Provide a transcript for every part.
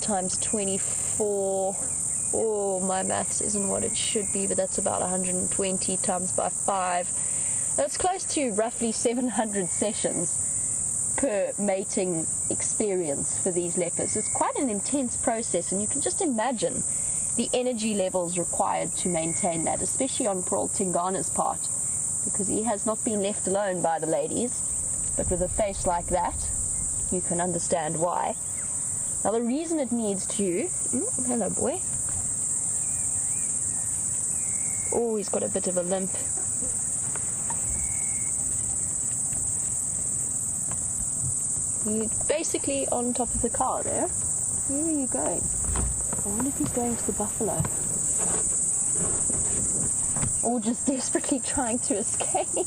times 24. Oh, my maths isn't what it should be, but that's about 120 times by 5. That's close to roughly 700 sessions per mating experience for these leopards. It's quite an intense process, and you can just imagine the energy levels required to maintain that, especially on poor old Tingana's part, because he has not been left alone by the ladies. But with a face like that, you can understand why. Now the reason it needs to... hello, boy. Oh, he's got a bit of a limp. You're basically on top of the car there. Where are you going? I wonder if he's going to the buffalo. Or just desperately trying to escape.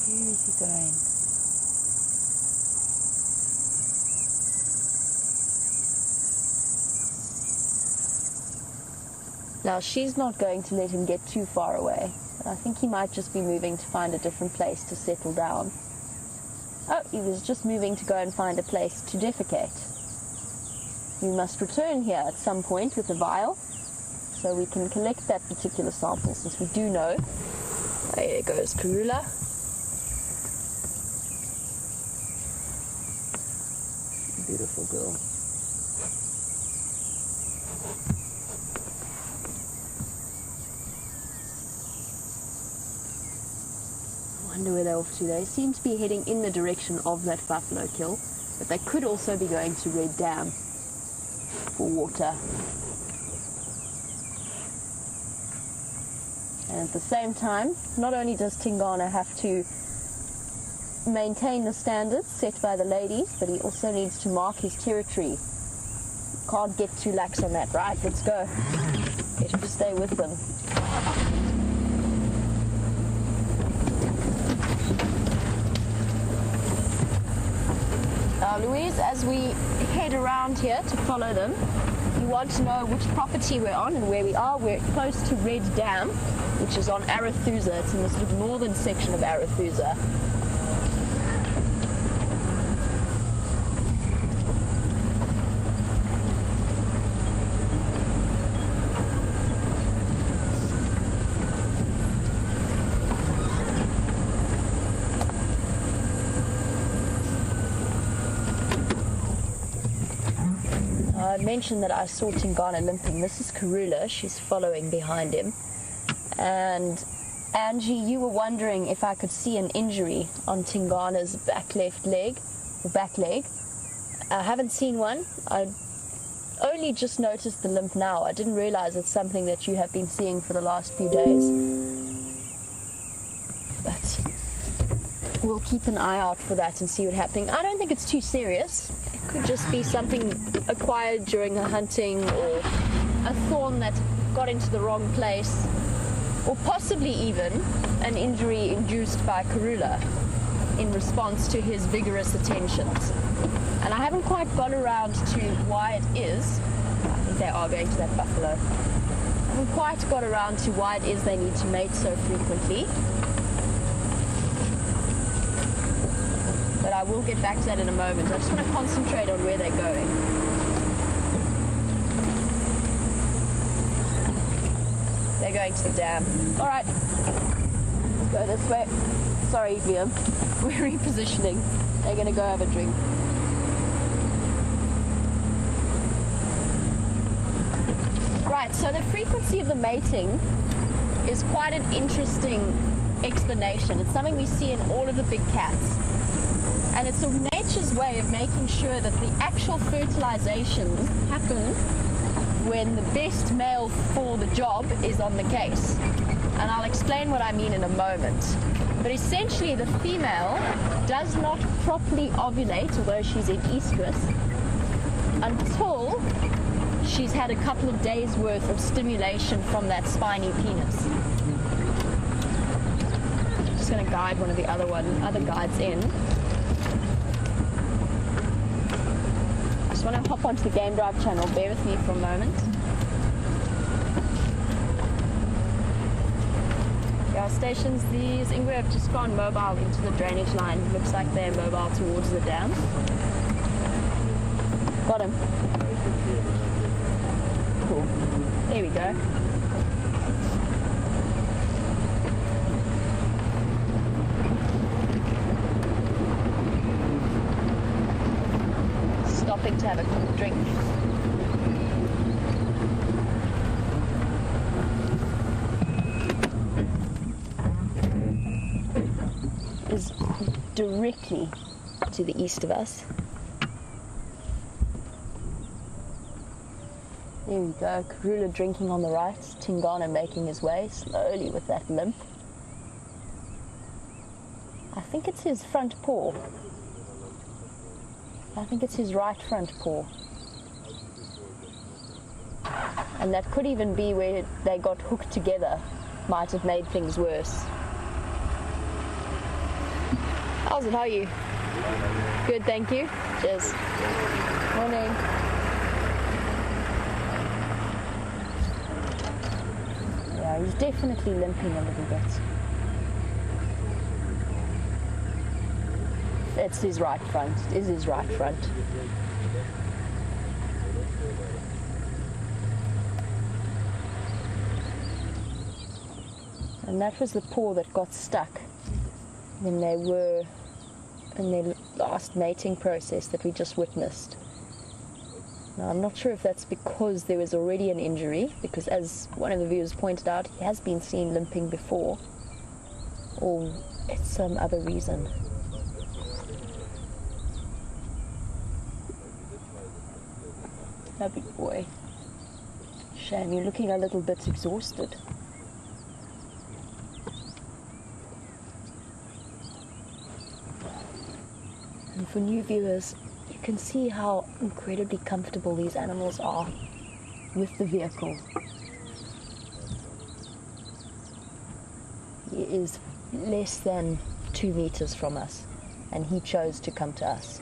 Where is he going? Now, she's not going to let him get too far away. I think he might just be moving to find a different place to settle down. Oh, he was just moving to go and find a place to defecate. We must return here at some point with a vial, so we can collect that particular sample, since we do know. There goes Karula. Beautiful girl. I wonder where they're off to. They seem to be heading in the direction of that buffalo kill, but they could also be going to Red Dam for water. And at the same time, not only does Tingana have to maintain the standards set by the ladies, but he also needs to mark his territory. Can't get too lax on that. Right, let's go. Get him to stay with them. Now, Louise, as we head around here to follow them, you want to know which property we're on and where we are. We're close to Red Dam, which is on Arathusa. It's in the sort of northern section of Arathusa. I mentioned that I saw Tingana limping. This is Karula. She's following behind him. And Angie, you were wondering if I could see an injury on Tingana's back left leg, or back leg. I haven't seen one. I only just noticed the limp now. I didn't realize it's something that you have been seeing for the last few days. But we'll keep an eye out for that and see what's happening. I don't think it's too serious. It could just be something acquired during a hunting, or a thorn that got into the wrong place, or possibly even an injury induced by Karula in response to his vigorous attentions. And I haven't quite got around to why it is. I think they are going to that buffalo. I haven't quite got around to why it is they need to mate so frequently. But I will get back to that in a moment. I just want to concentrate on where they're going. They're going to the dam. All right, let's go this way. Sorry, Liam. We're repositioning. They're going to go have a drink. Right, so the frequency of the mating is quite an interesting explanation. It's something we see in all of the big cats. And it's sort of nature's way of making sure that the actual fertilization happen when the best male for the job is on the case. And I'll explain what I mean in a moment. But essentially the female does not properly ovulate, although she's in estrus, until she's had a couple of days worth of stimulation from that spiny penis. I'm just going to guide one of the other guides in. I just want to hop onto the Game Drive channel. Bear with me for a moment. Yeah, stations, these Ingwe have just gone mobile into the drainage line. Looks like they're mobile towards the dam. Got him. Cool. There we go. Stopping to have a quick drink. Is directly to the east of us. There we go, Karula drinking on the right, Tingana making his way slowly with that limp. I think it's his front paw. I think it's his right front paw. And that could even be where they got hooked together. Might have made things worse. How's it? How are you? Good, thank you. Cheers. Morning. Yeah, he's definitely limping a little bit. It's his right front. It is his right front. And that was the paw that got stuck when they were in their last mating process that we just witnessed. Now, I'm not sure if that's because there was already an injury, because as one of the viewers pointed out, he has been seen limping before, or it's some other reason. Happy boy. Shame, you're looking a little bit exhausted. And for new viewers, you can see how incredibly comfortable these animals are with the vehicle. He is less than 2 meters from us, and he chose to come to us.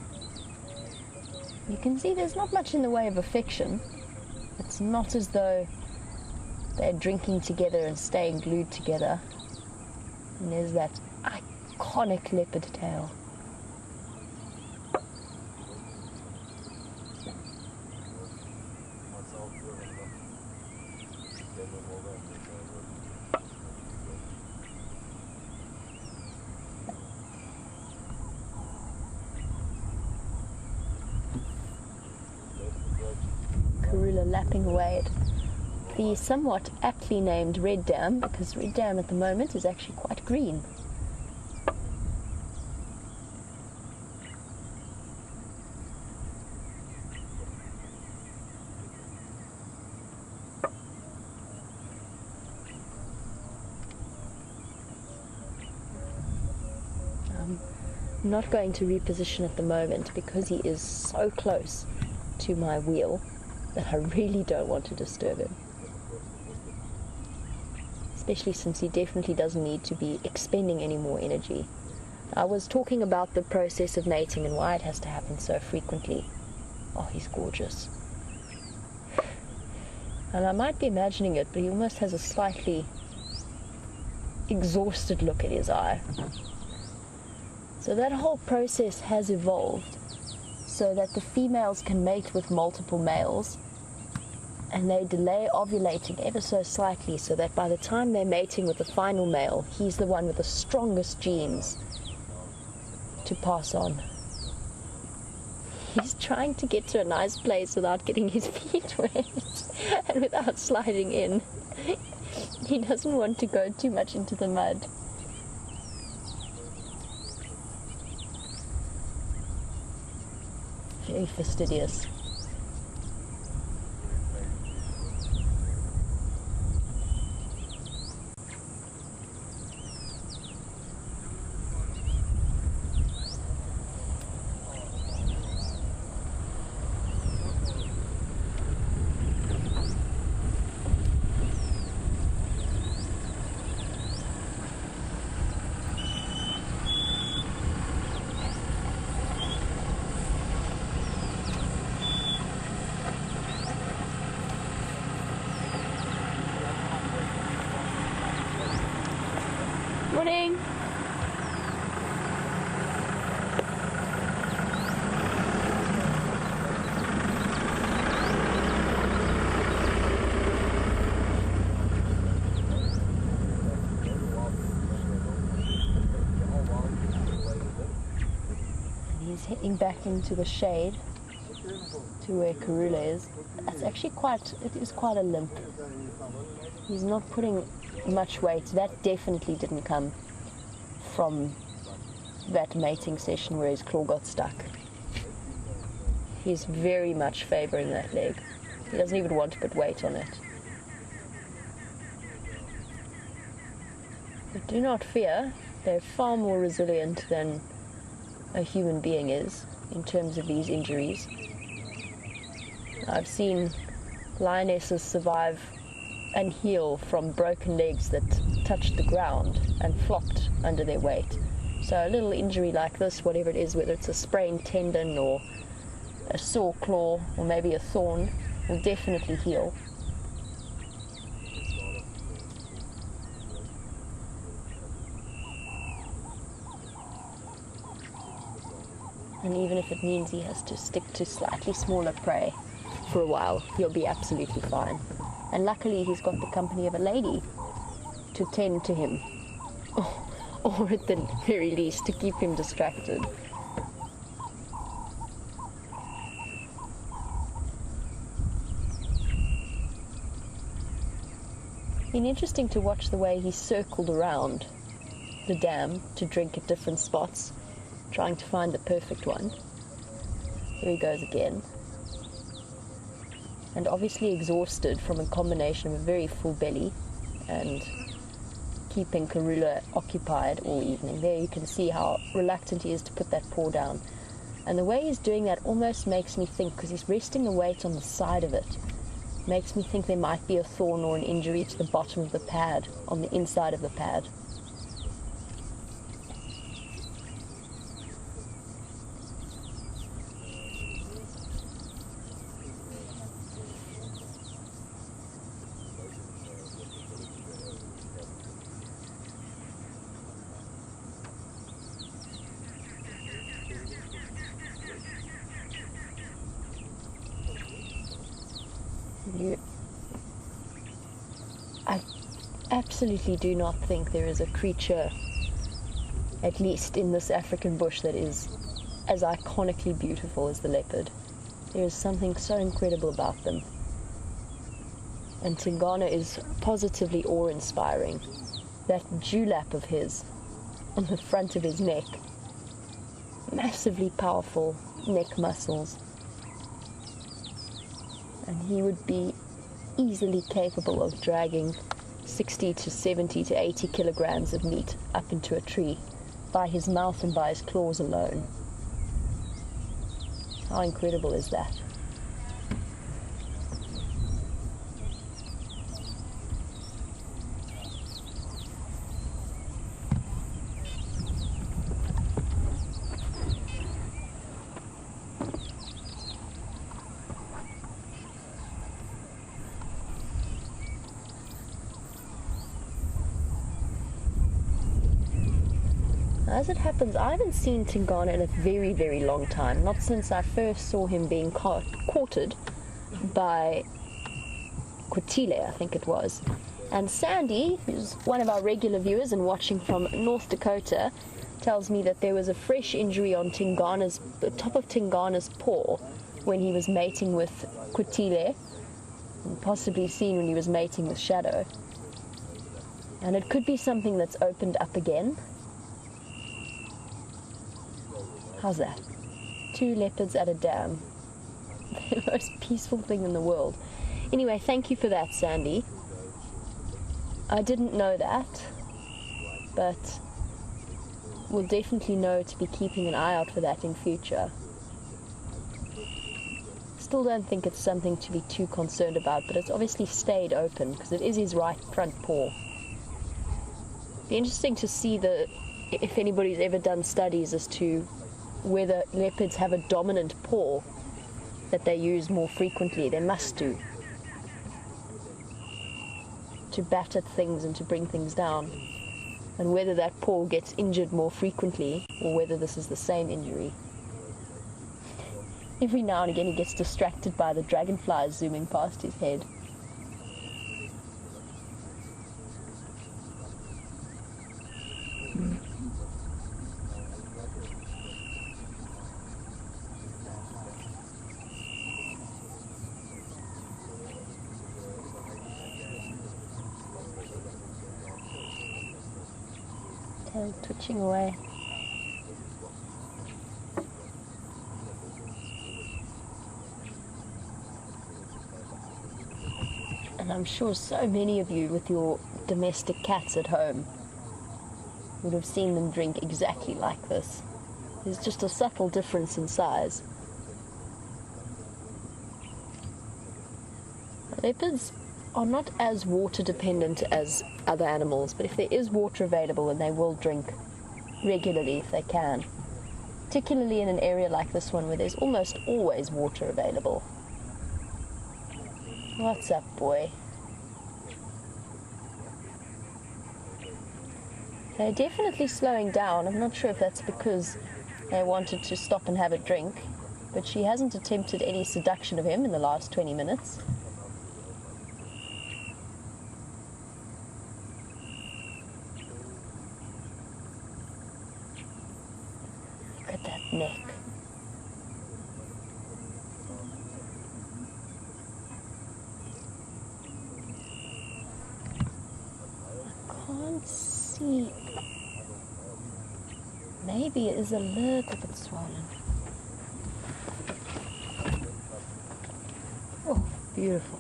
You can see there's not much in the way of affection. It's not as though they're drinking together and staying glued together. And there's that iconic leopard tail. Karula lapping away at the somewhat aptly named Red Dam, because Red Dam at the moment is actually quite green. I'm not going to reposition at the moment because he is so close to my wheel that I really don't want to disturb him. Especially since he definitely doesn't need to be expending any more energy. I was talking about the process of mating and why it has to happen so frequently. Oh, he's gorgeous. And I might be imagining it, but he almost has a slightly exhausted look in his eye. So that whole process has evolved so that the females can mate with multiple males, and they delay ovulating ever so slightly so that by the time they're mating with the final male, he's the one with the strongest genes to pass on. He's trying to get to a nice place without getting his feet wet and without sliding in. He doesn't want to go too much into the mud. Very fastidious. Morning. He's heading back into the shade to where Karula is. It's actually it is quite a limp. He's not putting much weight. That definitely didn't come from that mating session where his claw got stuck. He's very much favouring that leg. He doesn't even want to put weight on it. But do not fear, they're far more resilient than a human being is in terms of these injuries. I've seen lionesses survive and heal from broken legs that touched the ground and flopped under their weight. So a little injury like this, whatever it is, whether it's a sprained tendon or a sore claw or maybe a thorn, will definitely heal. And even if it means he has to stick to slightly smaller prey for a while, he'll be absolutely fine. And luckily he's got the company of a lady to tend to him, or at the very least to keep him distracted. It's been interesting to watch the way he circled around the dam to drink at different spots, trying to find the perfect one. Here he goes again. And obviously exhausted from a combination of a very full belly and keeping Karula occupied all evening. There you can see how reluctant he is to put that paw down. And the way he's doing that almost makes me think, because he's resting the weight on the side of it, makes me think there might be a thorn or an injury to the bottom of the pad, on the inside of the pad. I absolutely do not think there is a creature, at least in this African bush, that is as iconically beautiful as the leopard. There is something so incredible about them. And Tingana is positively awe-inspiring. That dewlap of his on the front of his neck, massively powerful neck muscles. And he would be easily capable of dragging 60 to 70 to 80 kilograms of meat up into a tree by his mouth and by his claws alone. How incredible is that? As it happens, I haven't seen Tingana in a very, very long time. Not since I first saw him being courted by Quitile, I think it was. And Sandy, who's one of our regular viewers and watching from North Dakota, tells me that there was a fresh injury on the top of Tingana's paw when he was mating with Quitile, and possibly seen when he was mating with Shadow. And it could be something that's opened up again. How's that? 2 leopards at a dam. The most peaceful thing in the world. Anyway, thank you for that, Sandy. I didn't know that, but we'll definitely know to be keeping an eye out for that in future. Still don't think it's something to be too concerned about, but it's obviously stayed open because it is his right front paw. Be interesting to see if anybody's ever done studies as to whether leopards have a dominant paw that they use more frequently. They must do, to bat at things and to bring things down. and whether that paw gets injured more frequently or whether this is the same injury. Every now and again he gets distracted by the dragonflies zooming past his head. Tail twitching away. And I'm sure so many of you with your domestic cats at home would have seen them drink exactly like this. There's just a subtle difference in size. Leopards are not as water dependent as other animals, but if there is water available, then they will drink regularly if they can. Particularly in an area like this one where there's almost always water available. What's up, boy? They're definitely slowing down. I'm not sure if that's because they wanted to stop and have a drink, but she hasn't attempted any seduction of him in the last 20 minutes. Look at that neck. I can't see. Maybe it is a little bit swollen. Oh, beautiful.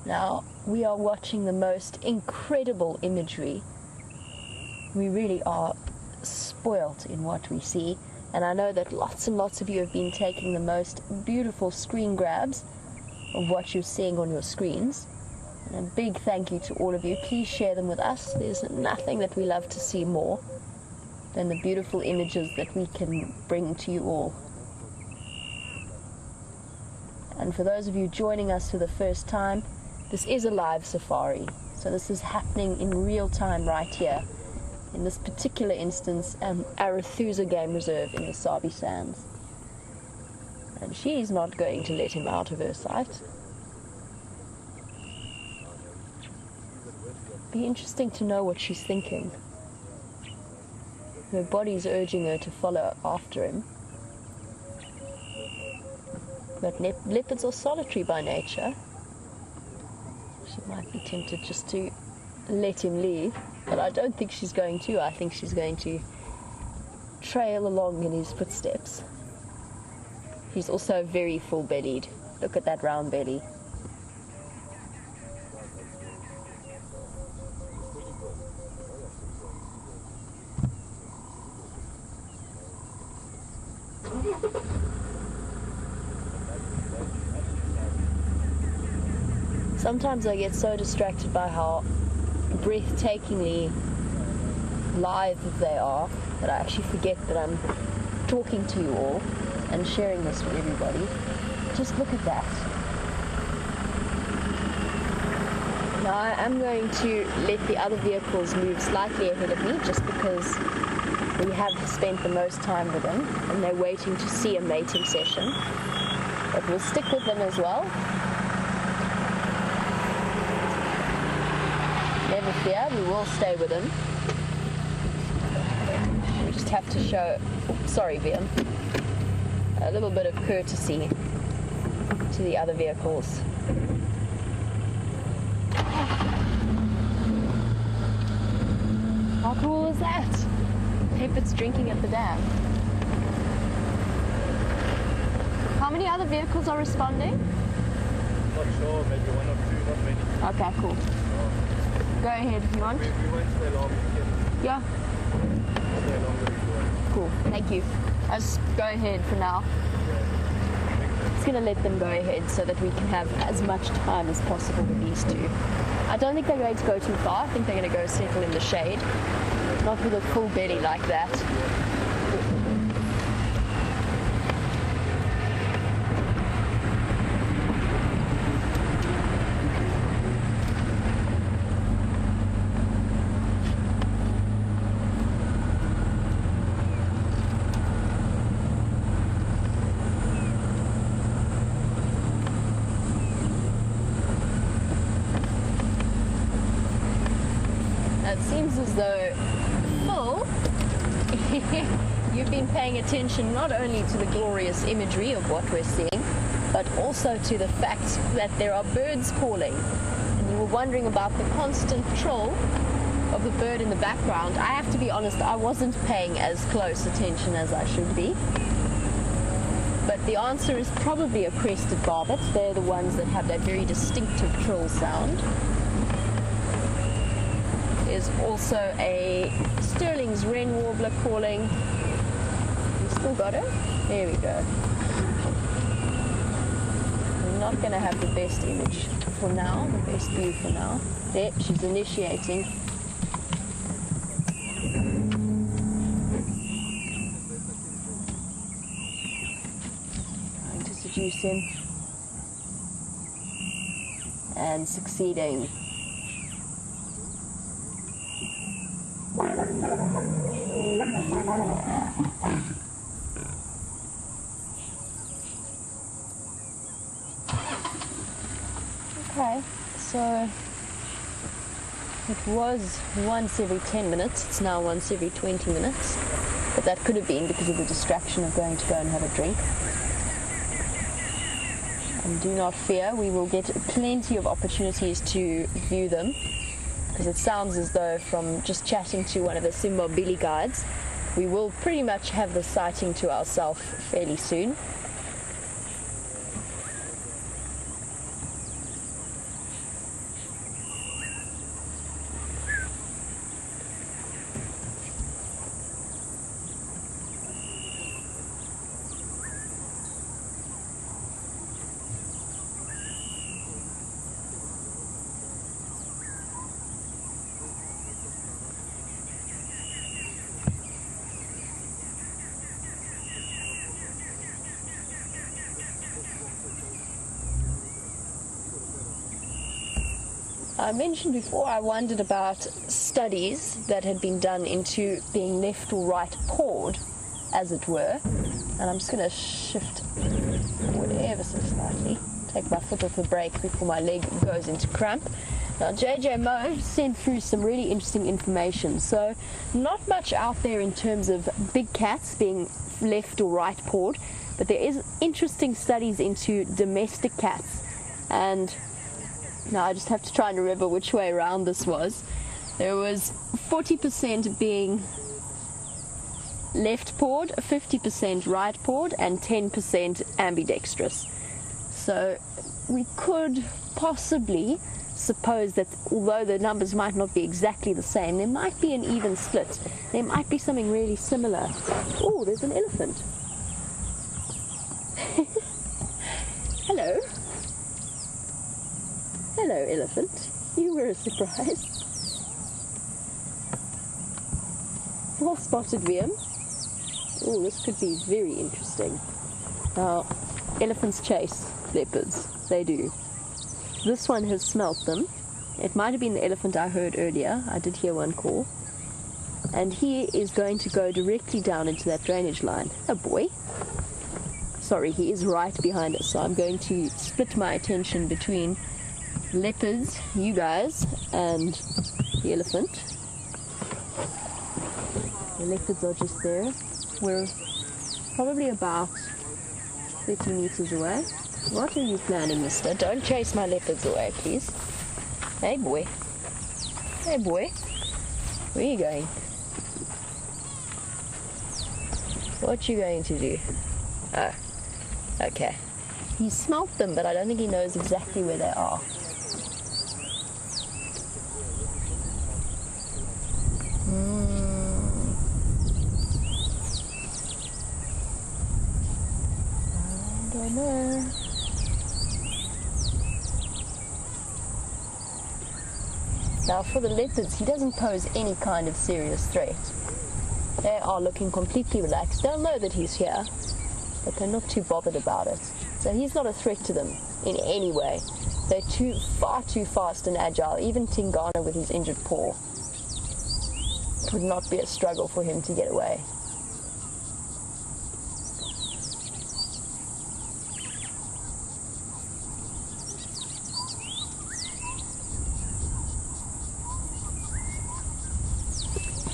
Now, we are watching the most incredible imagery. We really are spoilt in what we see, and I know that lots and lots of you have been taking the most beautiful screen grabs of what you're seeing on your screens. And a big thank you to all of you. Please share them with us. There's nothing that we love to see more than the beautiful images that we can bring to you all. And for those of you joining us for the first time, this is a live safari, so this is happening in real time right here. In this particular instance, Arathusa Game Reserve in the Sabi Sands. And she's not going to let him out of her sight. Be interesting to know what she's thinking. Her body's urging her to follow after him. But leopards are solitary by nature. She might be tempted just to let him leave, but I don't think she's going to. I think she's going to trail along in his footsteps. He's also very full-bellied. Look at that round belly. Sometimes I get so distracted by how breathtakingly live they are that I actually forget that I'm talking to you all and sharing this with everybody. Just look at that. Now I am going to let the other vehicles move slightly ahead of me just because we have spent the most time with them and they're waiting to see a mating session. But we'll stick with them as well. Never fear, we will stay with him. We just have to show, sorry Viam, a little bit of courtesy to the other vehicles. How cool is that? Leopards drinking at the dam. How many other vehicles are responding? Not sure, maybe one or two, not many. Okay, cool. Go ahead if you want. We won't stay long. Yeah. Stay longer if you want. Cool, thank you. I'll just go ahead for now. just going to let them go ahead so that we can have as much time as possible with these two. I don't think they're going to go too far. I think they're going to go settle in the shade. Not with a full belly like that. It seems as though Phil, you've been paying attention not only to the glorious imagery of what we're seeing, but also to the fact that there are birds calling. And you were wondering about the constant trill of the bird in the background. I have to be honest, I wasn't paying as close attention as I should be. But the answer is probably a crested barbet. They're the ones that have that very distinctive trill sound. Is also a Sterling's wren warbler calling. We still got her? There we go. We're not going to have the best image for now, the best view for now. There, she's initiating. Trying to seduce him. And succeeding. Okay, so it was once every 10 minutes, it's now once every 20 minutes, but that could have been because of the distraction of going to go and have a drink. And do not fear, we will get plenty of opportunities to view them, because it sounds as though from just chatting to one of the Simbabili guides, we will pretty much have the sighting to ourselves fairly soon. I mentioned before I wondered about studies that had been done into being left or right pawed, as it were. And I'm just going to shift forward ever so slightly, take my foot off the brake before my leg goes into cramp. Now, JJ Mo sent through some really interesting information. So, not much out there in terms of big cats being left or right pawed, but there is interesting studies into domestic cats. And now I just have to try and remember which way around this was. There was 40% being left pawed, 50% right pawed, and 10% ambidextrous. So we could possibly suppose that although the numbers might not be exactly the same, there might be an even split. There might be something really similar. Oh, there's an elephant. Hello. Hello, elephant. You were a surprise. Well spotted, Liam. Oh, this could be very interesting. Now, elephants chase leopards. They do. This one has smelt them. It might have been the elephant I heard earlier. I did hear one call. And he is going to go directly down into that drainage line. Oh boy. Sorry, he is right behind us, so I'm going to split my attention between leopards, you guys, and the elephant. The leopards are just there. We're probably about 30 meters away. What are you planning, mister? Don't chase my leopards away, please. Hey, boy. Hey, boy. Where are you going? What you going to do? Oh, okay. He smelt them, but I don't think he knows exactly where they are. no. Now for the leopards, he doesn't pose any kind of serious threat. They are looking completely relaxed. They'll know that he's here, but they're not too bothered about it. So he's not a threat to them in any way. They're far too fast and agile. Even Tingana with his injured paw, it would not be a struggle for him to get away.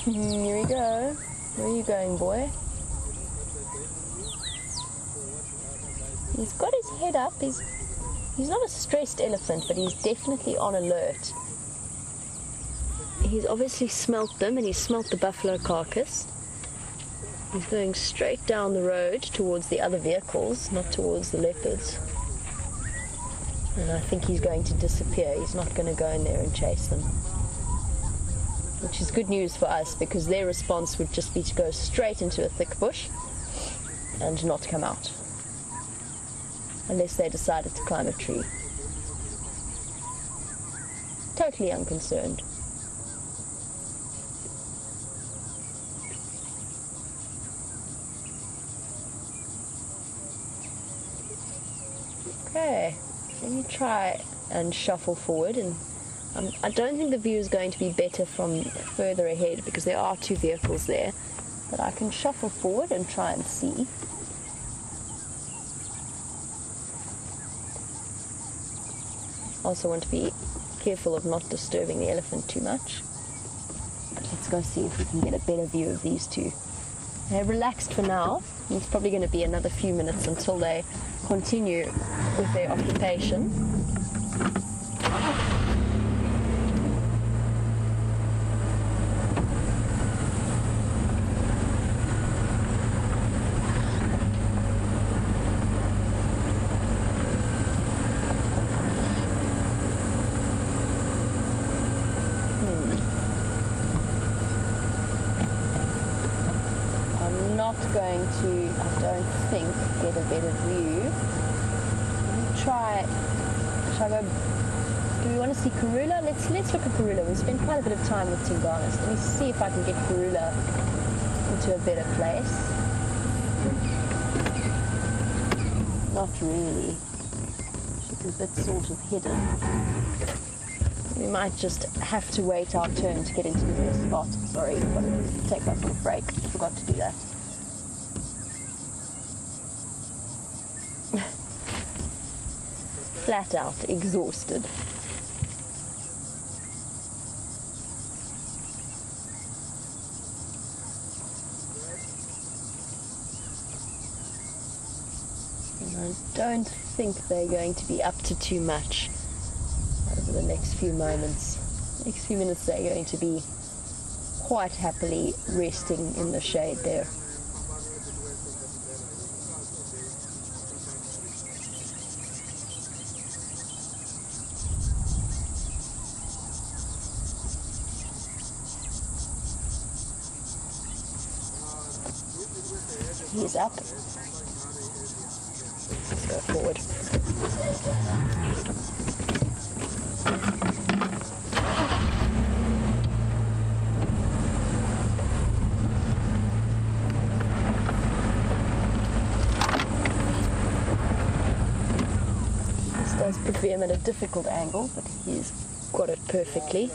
Here we go. Where are you going, boy? He's got his head up. He's not a stressed elephant, but he's definitely on alert. He's obviously smelt them, and he's smelt the buffalo carcass. He's going straight down the road towards the other vehicles, not towards the leopards. And I think he's going to disappear. He's not going to go in there and chase them. Which is good news for us, because their response would just be to go straight into a thick bush and not come out. Unless they decided to climb a tree. Totally unconcerned. Okay, let me try and shuffle forward, and I don't think the view is going to be better from further ahead because there are two vehicles there, but I can shuffle forward and try and see. Also want to be careful of not disturbing the elephant too much. But let's go see if we can get a better view of these two. They're relaxed for now. It's probably going to be another few minutes until they continue with their occupation. Going to, I don't think, get a better view. Let me try. Shall I go? Do we want to see Karula? Let's look at Karula. We've spent quite a bit of time with Tingana. So let me see if I can get Karula into a better place. Not really. She's a bit sort of hidden. We might just have to wait our turn to get into the best spot. Sorry, I've got to take my little break. Forgot to do that. Flat out exhausted. And I don't think they're going to be up to too much over the next few moments. Next few minutes they're going to be quite happily resting in the shade there. He's up. Let's go forward. This does put him at a difficult angle, but he's got it perfectly.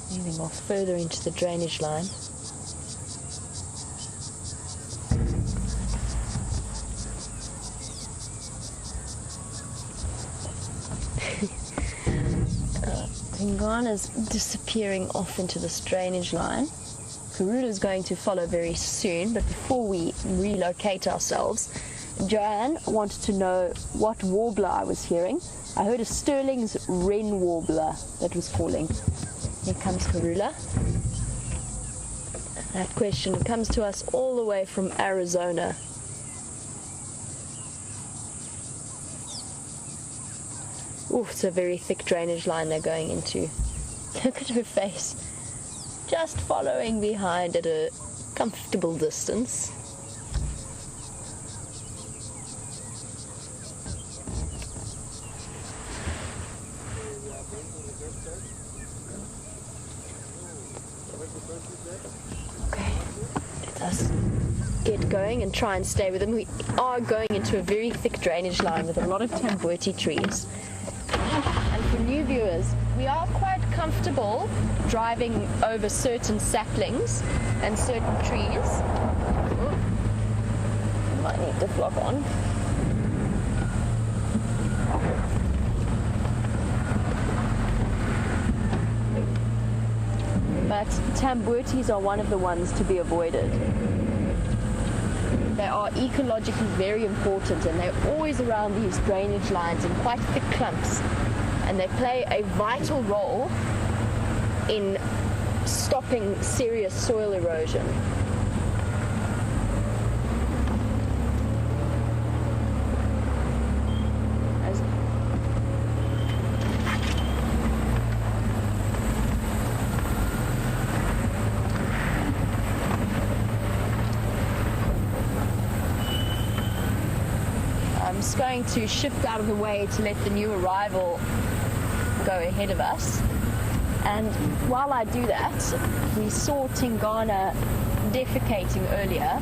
Moving off further into the drainage line. Tingana's disappearing off into this drainage line. Karula's going to follow very soon, but before we relocate ourselves, Joanne wanted to know what warbler I was hearing. I heard a Sterling's wren warbler that was calling. Here comes Karula. That question comes to us all the way from Arizona. Ooh, it's a very thick drainage line they're going into. Look at her face. just following behind at a comfortable distance. Okay, let us get going and try and stay with them. We are going into a very thick drainage line with a lot of tambuti trees. And for new viewers, we are quite comfortable driving over certain saplings and certain trees. Ooh, might need the vlog on. But tambutis are one of the ones to be avoided. They are ecologically very important, and they're always around these drainage lines in quite thick clumps, and they play a vital role in stopping serious soil erosion. I'm just going to shift out of the way to let the new arrival go ahead of us. And while I do that, we saw Tingana defecating earlier.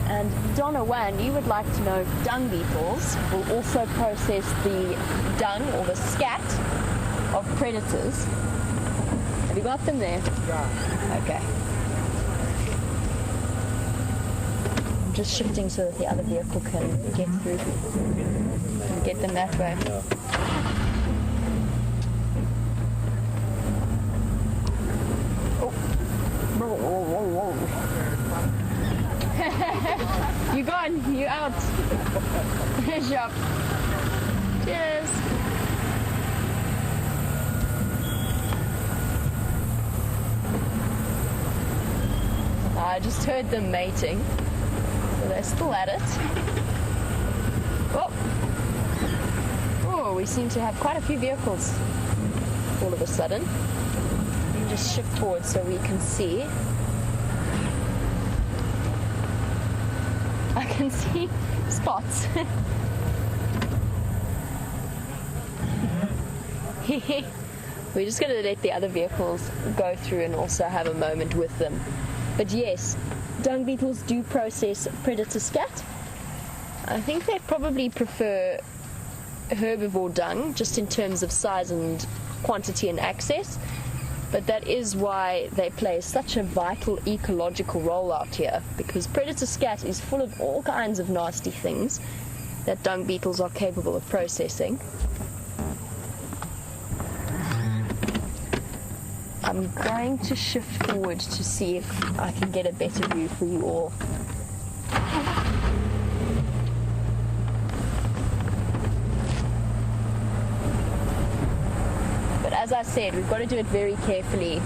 And Donna Wan, you would like to know if dung beetles will also process the dung or the scat of predators. Have you got them there? Yeah. Okay. Just shifting so that the other vehicle can get through and get them that way. Oh. You gone, you out. Shop. Cheers. I just heard them mating. They're still at it. Oh, we seem to have quite a few vehicles all of a sudden. You just shift forward so we can see. I can see spots. We're just going to let the other vehicles go through and also have a moment with them. But yes, dung beetles do process predator scat. I think they probably prefer herbivore dung, just in terms of size and quantity and access. But that is why they play such a vital ecological role out here, because predator scat is full of all kinds of nasty things that dung beetles are capable of processing. I'm going to shift forward to see if I can get a better view for you all. But as I said, we've got to do it very carefully.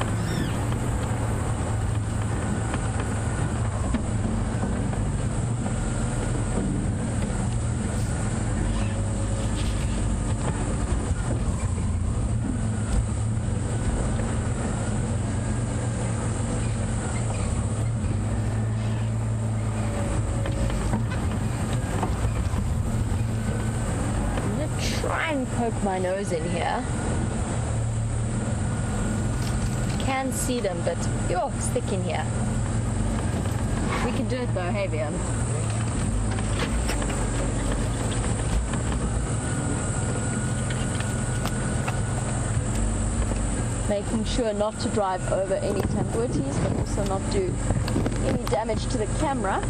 Poke my nose in here. Can see them, but it's thick in here. We can do it though, hey Vian. Making sure not to drive over any tambutis, but also not do any damage to the camera.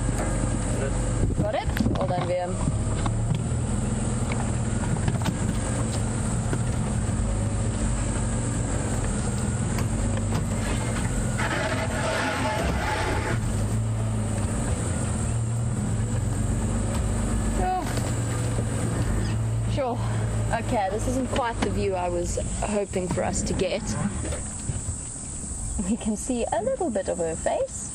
Got it? Well done, Vian. Okay, this isn't quite the view I was hoping for us to get. We can see a little bit of her face.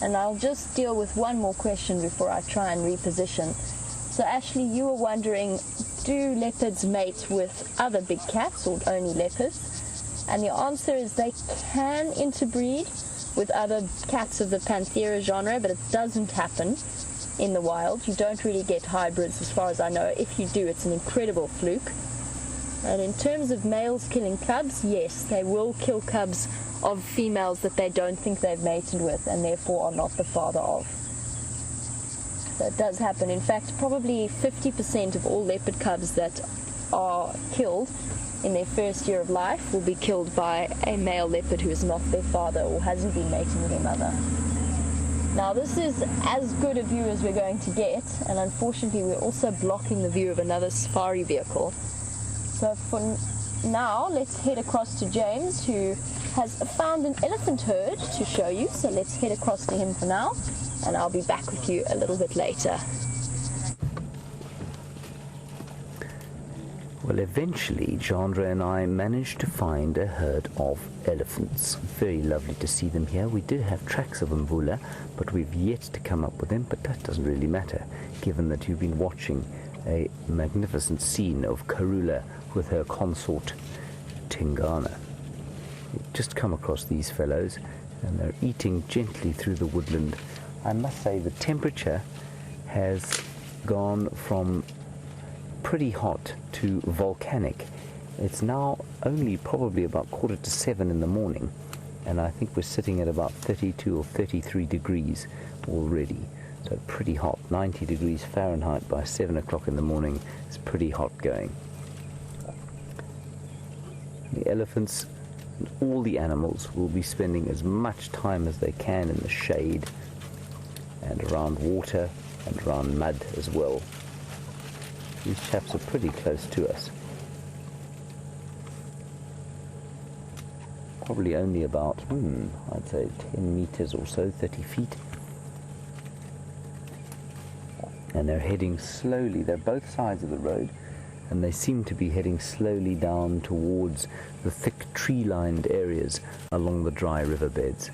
And I'll just deal with one more question before I try and reposition. So Ashley, you were wondering, do leopards mate with other big cats or only leopards? And the answer is they can interbreed with other cats of the Panthera genre, but it doesn't happen in the wild. You don't really get hybrids as far as I know. If you do, it's an incredible fluke. And in terms of males killing cubs, yes, they will kill cubs of females that they don't think they've mated with and therefore are not the father of. So it does happen. In fact, probably 50% of all leopard cubs that are killed in their first year of life will be killed by a male leopard who is not their father or hasn't been mating with their mother. Now this is as good a view as we're going to get, and unfortunately we're also blocking the view of another safari vehicle. So for now, let's head across to James, who has found an elephant herd to show you. So let's head across to him for now, and I'll be back with you a little bit later. Well, eventually, Chandra and I managed to find a herd of elephants. Very lovely to see them here. We did have tracks of Mvula, but we've yet to come up with them, but that doesn't really matter, given that you've been watching a magnificent scene of Karula with her consort, Tingana. We've just come across these fellows, and they're eating gently through the woodland. I must say the temperature has gone from pretty hot to volcanic. It's now only probably about 6:45 in the morning, and I think we're sitting at about 32 or 33 degrees already. So pretty hot. 90 degrees Fahrenheit by 7 o'clock in the morning is pretty hot going. The elephants and all the animals will be spending as much time as they can in the shade and around water and around mud as well. These chaps are pretty close to us. Probably only about, I'd say 10 meters or so, 30 feet. And they're heading slowly. They're both sides of the road, and they seem to be heading slowly down towards the thick tree-lined areas along the dry riverbeds.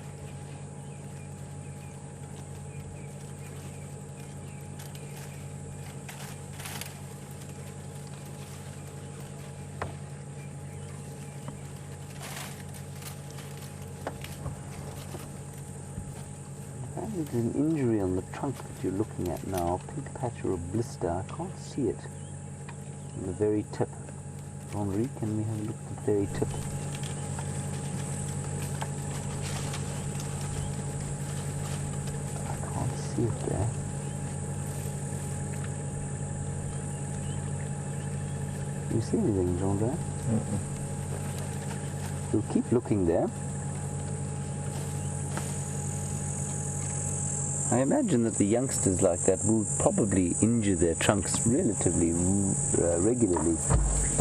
There's an injury on the trunk that you're looking at now, a pink patch or a blister. I can't see it on the very tip. Henri, can we have a look at the very tip? I can't see it there. Do you see anything, Jean-Bert? We'll keep looking there. I imagine that the youngsters like that will probably injure their trunks relatively regularly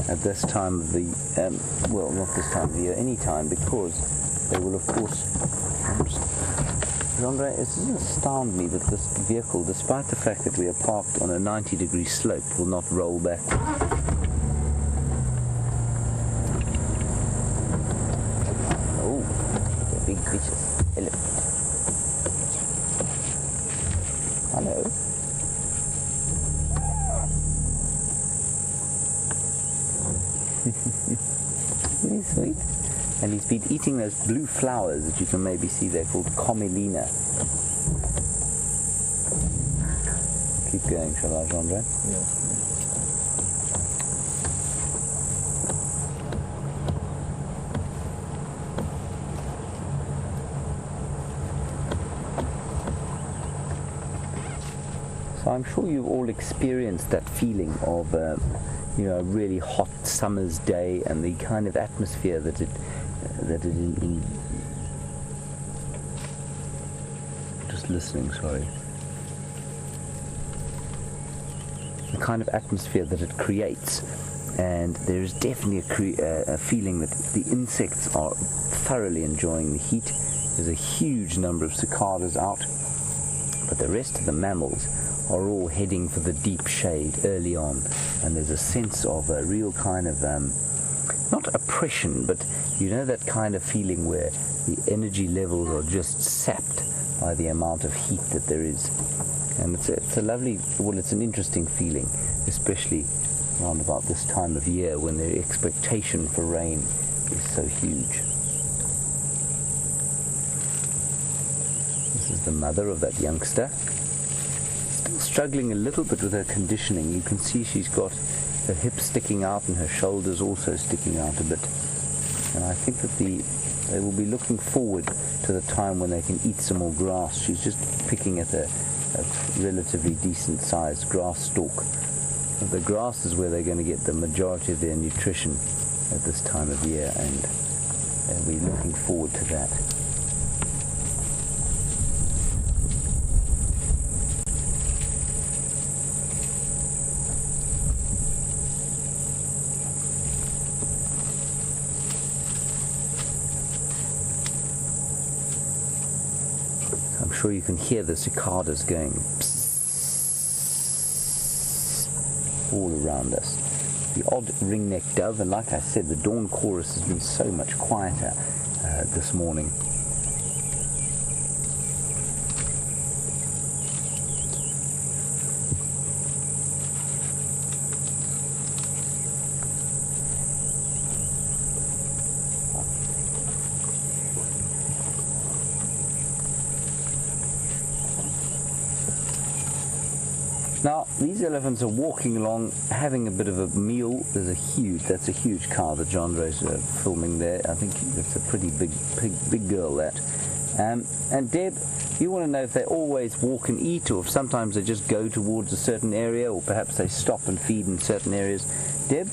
at this time of the, well, not this time of the year, any time, because they will, of course, Jean-Bert, it doesn't astound me that this vehicle, despite the fact that we are parked on a 90-degree slope, will not roll back. Oh, a big vicious elephant. Hello. Isn't he sweet? And he's been eating those blue flowers that you can maybe see there called commelina. Keep going, shall I, Jean-Bert? Yeah. So I'm sure you've all experienced that feeling of, a really hot summer's day and the kind of atmosphere that it just listening, sorry. The kind of atmosphere that it creates, and there is definitely a feeling that the insects are thoroughly enjoying the heat. There's a huge number of cicadas out, but the rest of the mammals are all heading for the deep shade early on, and there's a sense of a real kind of not oppression, but that kind of feeling where the energy levels are just sapped by the amount of heat that there is. And it's a lovely, well, it's an interesting feeling, especially around about this time of year when the expectation for rain is so huge. This is the mother of that youngster. Still struggling a little bit with her conditioning. You can see she's got her hips sticking out and her shoulders also sticking out a bit. And I think that they will be looking forward to the time when they can eat some more grass. She's just picking at a relatively decent sized grass stalk. The grass is where they're going to get the majority of their nutrition at this time of year, and they'll be looking forward to that. I'm sure you can hear the cicadas going psst all around us. The odd ring-necked dove, and like I said, the dawn chorus has been so much quieter this morning. Now, these elephants are walking along, having a bit of a meal. That's a huge car that John Ray's filming there. I think it's a pretty big girl, that. And Deb, you want to know if they always walk and eat, or if sometimes they just go towards a certain area, or perhaps they stop and feed in certain areas. Deb,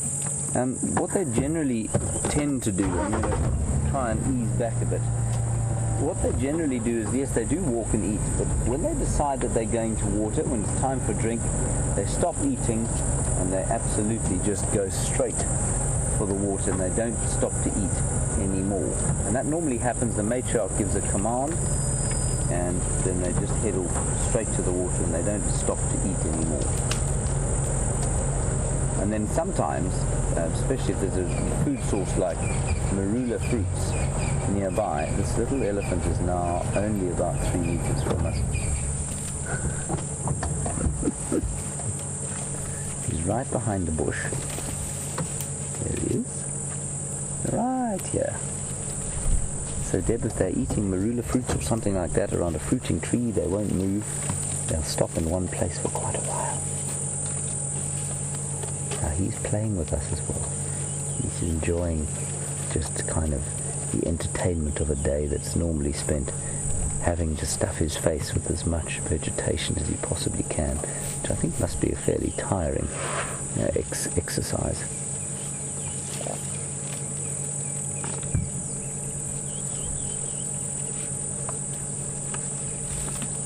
what they generally tend to do, I'm going to try and ease back a bit. What they generally do is, yes, they do walk and eat, but when they decide that they're going to water, when it's time for a drink, they stop eating and they absolutely just go straight for the water, and they don't stop to eat anymore. And that normally happens, the matriarch gives a command, and then they just head off straight to the water and they don't stop to eat anymore. And then sometimes, especially if there's a food source like marula fruits nearby, this little elephant is now only about 3 meters from us. He's right behind the bush. There he is. Right here. So Deb, if they're eating marula fruits or something like that around a fruiting tree, they won't move. They'll stop in one place for quite a while. Now he's playing with us as well. He's enjoying just kind of the entertainment of a day that's normally spent having to stuff his face with as much vegetation as he possibly can, which I think must be a fairly tiring exercise.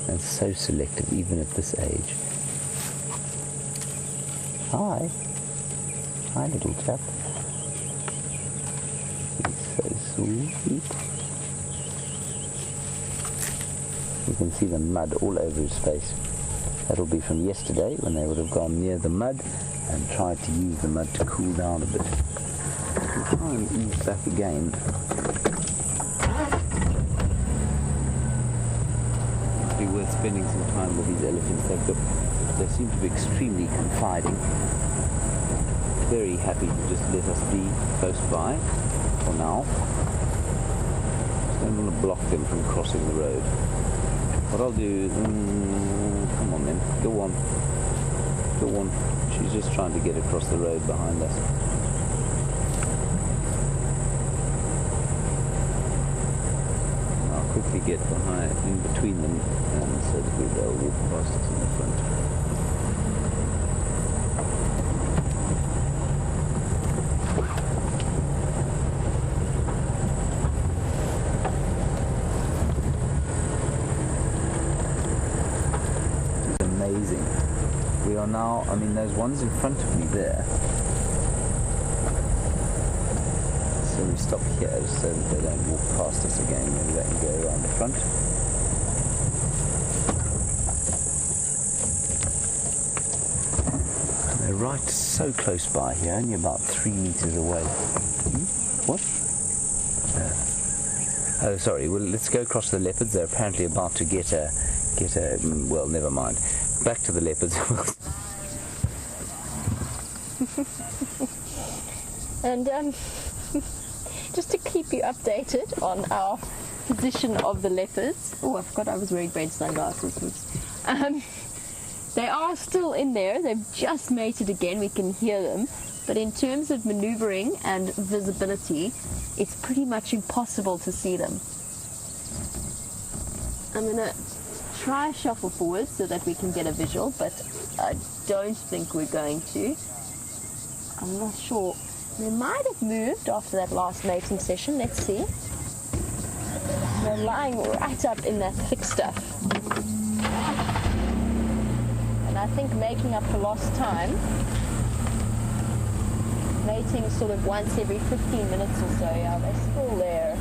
And so selective even at this age. Hi. Hi, little chap. So sweet. You can see the mud all over his face. That'll be from yesterday, when they would have gone near the mud and tried to use the mud to cool down a bit. I'll try and ease back again. It'd be worth spending some time with these elephants. They seem to be extremely confiding. Very happy to just let us be close by for now. Just don't want to block them from crossing the road. What I'll do, come on then, go on. Go on. She's just trying to get across the road behind us. I'll quickly get behind, in between them, so that they'll walk past us in the front. We are now, I mean, those ones in front of me there. So we stop here just so that they don't walk past us again. Maybe they can go around the front. And they're right so close by here, only about 3 meters away. What? Oh, sorry. Well, let's go across the leopards. They're apparently about to get a. Well, never mind. Back to the leopards. And just to keep you updated on our position of the leopards. Oh, I forgot I was wearing red sunglasses. They are still in there. They've just mated again. We can hear them. But in terms of maneuvering and visibility, it's pretty much impossible to see them. I'm going to try shuffle forward so that we can get a visual, but I don't think we're going to. I'm not sure. They might have moved after that last mating session. Let's see. They're lying right up in that thick stuff. And I think making up for lost time, mating sort of once every 15 minutes or so. Yeah, they're still there.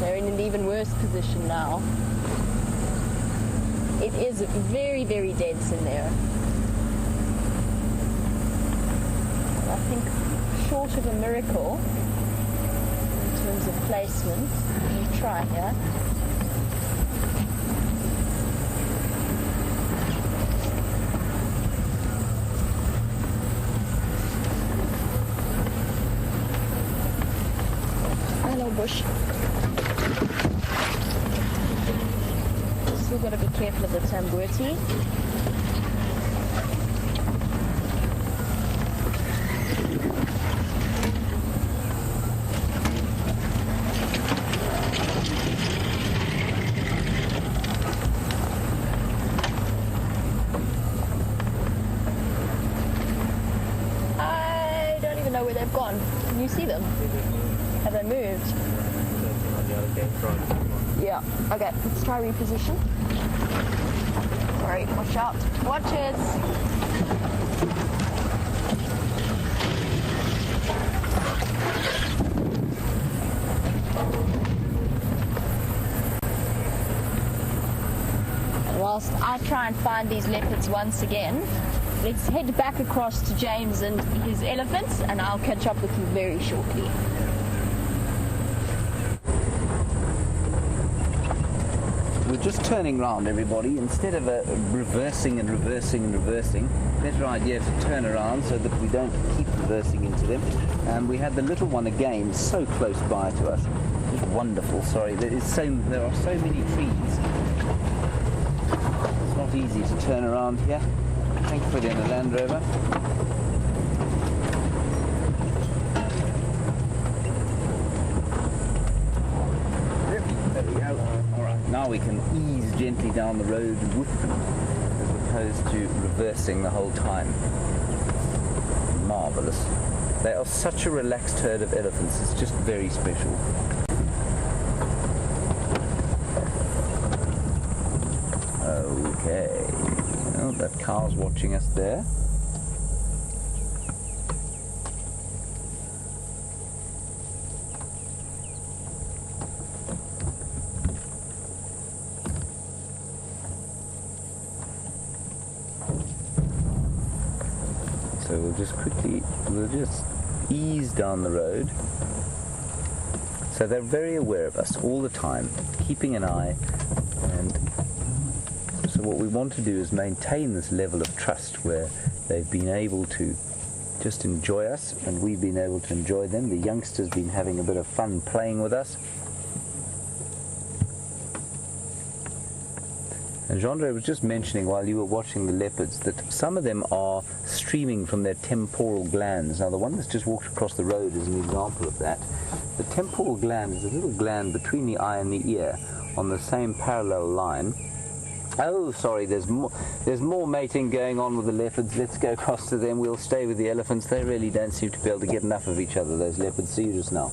They're in an even worse position now. It is very, very dense in there. And I think short of a miracle in terms of placement. Let me try here. Hello, bush. Still got to be careful of the tamburti. I don't even know where they've gone. Can you see them? Have they moved? Yeah. Okay, let's try reposition. Sorry, watch out. Watch it. And whilst I try and find these leopards once again, let's head back across to James and his elephants, and I'll catch up with you very shortly. We're just turning round, everybody. Instead of reversing and reversing and reversing, better idea to turn around so that we don't keep reversing into them. And we had the little one again so close by to us. Just wonderful. Sorry, there are so many trees. It's not easy to turn around here. Thankfully in a Land Rover. Now we can ease gently down the road with them, as opposed to reversing the whole time. Marvellous. They are such a relaxed herd of elephants, it's just very special. Okay, well, that cow's watching us there. So we'll just ease down the road. So they're very aware of us all the time, keeping an eye. And so what we want to do is maintain this level of trust where they've been able to just enjoy us and we've been able to enjoy them. The youngster's been having a bit of fun playing with us. And Jean-Andre was just mentioning while you were watching the leopards that some of them are streaming from their temporal glands. Now the one that's just walked across the road is an example of that. The temporal gland is a little gland between the eye and the ear on the same parallel line. Oh, sorry, there's more mating going on with the leopards. Let's go across to them. We'll stay with the elephants. They really don't seem to be able to get enough of each other, those leopards. See you just now.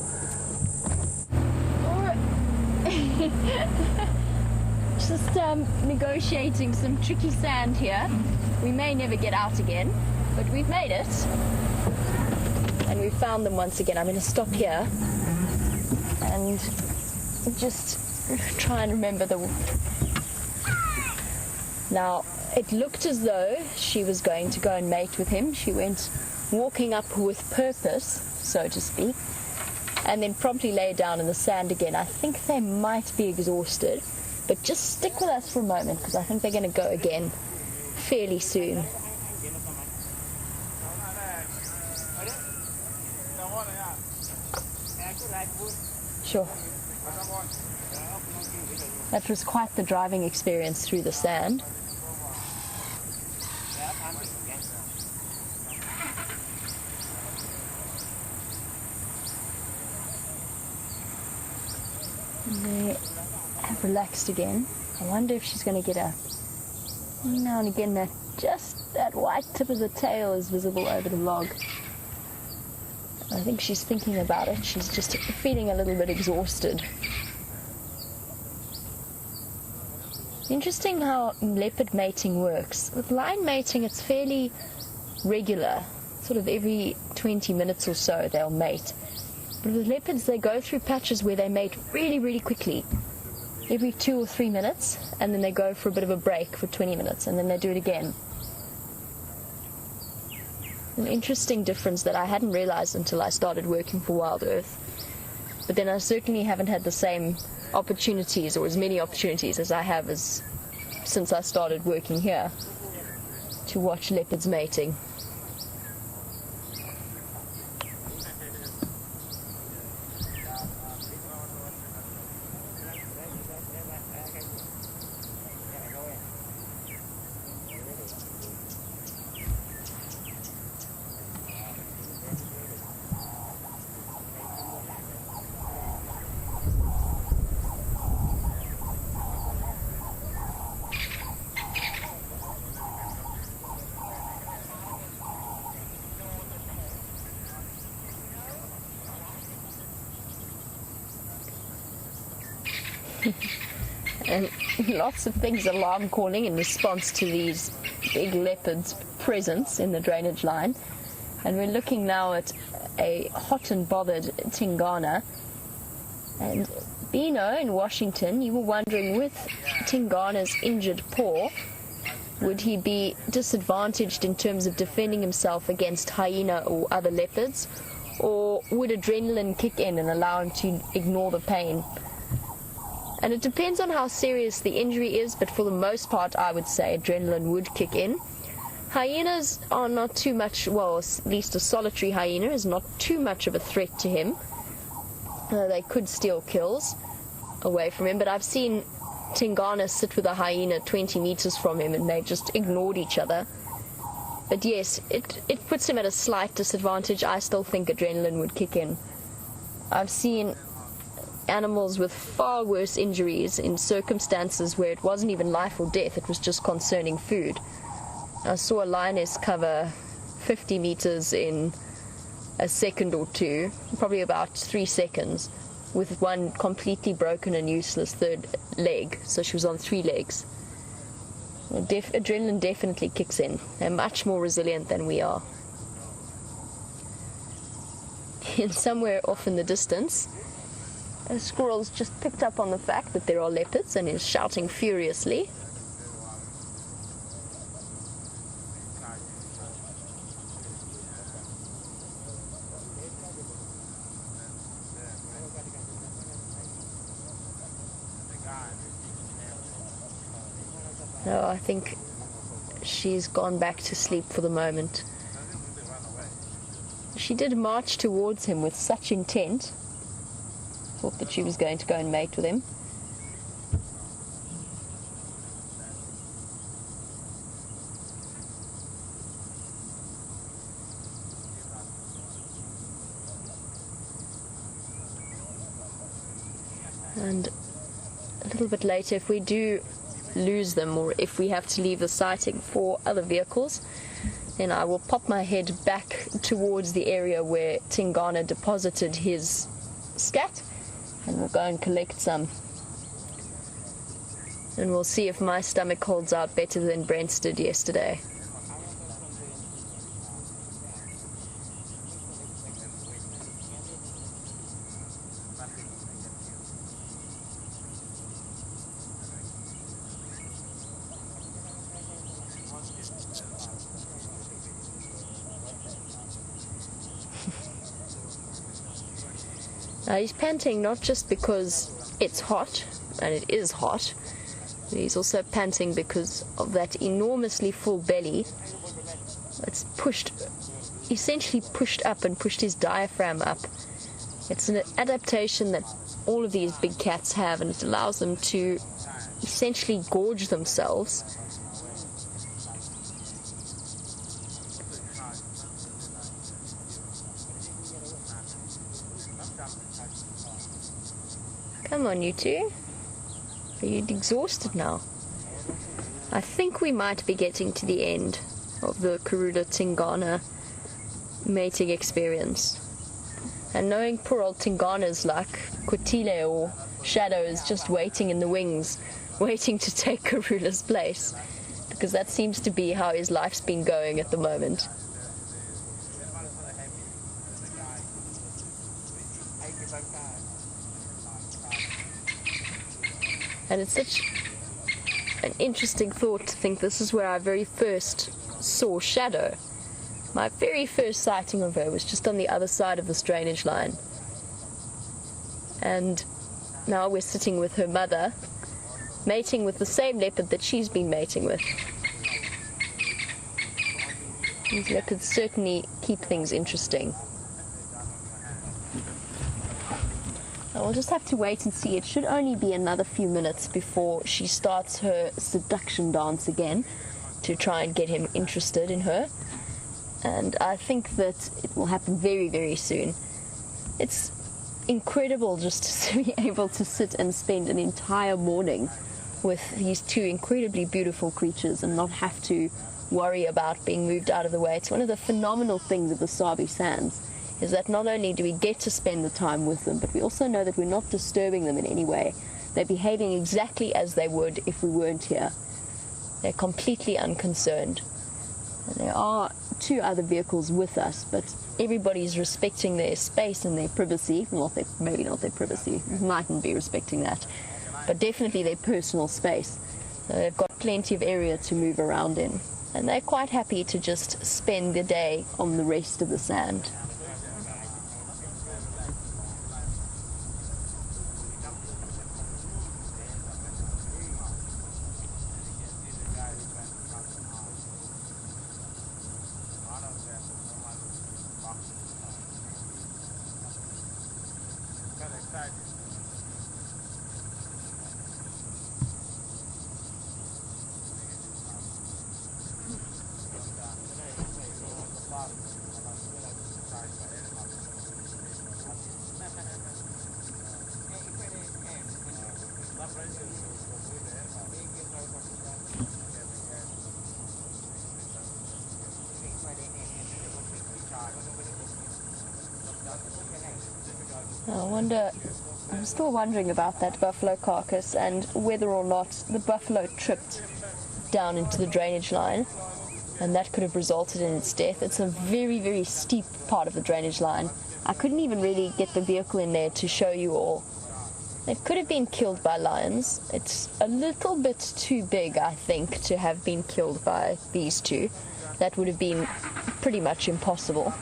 Just negotiating some tricky sand here. We may never get out again, but we've made it. And we've found them once again. I'm going to stop here and just try and remember the... Now, it looked as though she was going to go and mate with him. She went walking up with purpose, so to speak, and then promptly lay down in the sand again. I think they might be exhausted. But just stick with us for a moment, because I think they're going to go again fairly soon. Sure. That was quite the driving experience through the sand. And they have relaxed again. I wonder if she's going to get a... Now and again, that white tip of the tail is visible over the log. I think she's thinking about it. She's just feeling a little bit exhausted. Interesting how leopard mating works. With line mating, it's fairly regular. Sort of every 20 minutes or so they'll mate. But with leopards, they go through patches where they mate really, really quickly. Every 2 or 3 minutes, and then they go for a bit of a break for 20 minutes, and then they do it again. An interesting difference that I hadn't realized until I started working for WildEarth. But then I certainly haven't had the same opportunities, or as many opportunities as I have since I started working here, to watch leopards mating. And lots of things alarm calling in response to these big leopards' presence in the drainage line. And we're looking now at a hot and bothered Tingana. And Bino in Washington, you were wondering, with Tingana's injured paw, would he be disadvantaged in terms of defending himself against hyena or other leopards? Or would adrenaline kick in and allow him to ignore the pain? And it depends on how serious the injury is, but for the most part, I would say adrenaline would kick in. Hyenas are not too much, well, at least a solitary hyena is not too much of a threat to him. They could steal kills away from him, but I've seen Tingana sit with a hyena 20 meters from him and they just ignored each other. But yes, it puts him at a slight disadvantage. I still think adrenaline would kick in. I've seen animals with far worse injuries in circumstances where it wasn't even life or death, it was just concerning food. I saw a lioness cover 50 meters in a second or two, probably about 3 seconds, with one completely broken and useless third leg, so she was on 3 legs. Adrenaline definitely kicks in. They're much more resilient than we are. And somewhere off in the distance, a squirrel's just picked up on the fact that there are leopards and is shouting furiously. No, I think she's gone back to sleep for the moment. She did march towards him with such intent. Thought that she was going to go and mate with him. And a little bit later, if we do lose them, or if we have to leave the sighting for other vehicles, then I will pop my head back towards the area where Tingana deposited his scat, and we'll go and collect some. And we'll see if my stomach holds out better than Brent's did yesterday. He's panting not just because it's hot, and it is hot, but he's also panting because of that enormously full belly. It's essentially pushed up and pushed his diaphragm up It's an adaptation that all of these big cats have, and it allows them to essentially gorge themselves. Come on, you two. Are you exhausted now? I think we might be getting to the end of the Karula Tingana mating experience. And knowing poor old Tingana's luck, Kotile or Shadow is just waiting in the wings, waiting to take Karula's place, because that seems to be how his life's been going at the moment. And it's such an interesting thought to think this is where I very first saw Shadow. My very first sighting of her was just on the other side of this drainage line. And now we're sitting with her mother, mating with the same leopard that she's been mating with. These leopards certainly keep things interesting. We'll just have to wait and see. It should only be another few minutes before she starts her seduction dance again to try and get him interested in her. And I think that it will happen very, very soon. It's incredible just to be able to sit and spend an entire morning with these two incredibly beautiful creatures and not have to worry about being moved out of the way. It's one of the phenomenal things of the Sabi Sands, is that not only do we get to spend the time with them, but we also know that we're not disturbing them in any way. They're behaving exactly as they would if we weren't here. They're completely unconcerned. And there are two other vehicles with us, but everybody's respecting their space and their privacy. Well, maybe not their privacy, mightn't be respecting that, but definitely their personal space. So they've got plenty of area to move around in, and they're quite happy to just spend the day on the rest of the sand. I'm still wondering about that buffalo carcass and whether or not the buffalo tripped down into the drainage line, and that could have resulted in its death. It's a very, very steep part of the drainage line. I couldn't even really get the vehicle in there to show you all. It could have been killed by lions. It's a little bit too big, I think, to have been killed by these two. That would have been pretty much impossible.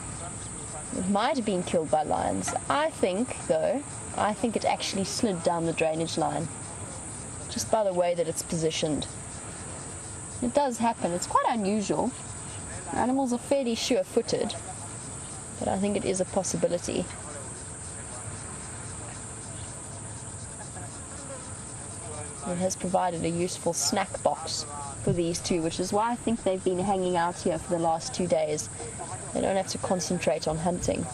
It might have been killed by lions. I think it actually slid down the drainage line, just by the way that it's positioned. It does happen. It's quite unusual. Animals are fairly sure-footed, but I think it is a possibility. It has provided a useful snack box for these two, which is why I think they've been hanging out here for the last 2 days. They don't have to concentrate on hunting.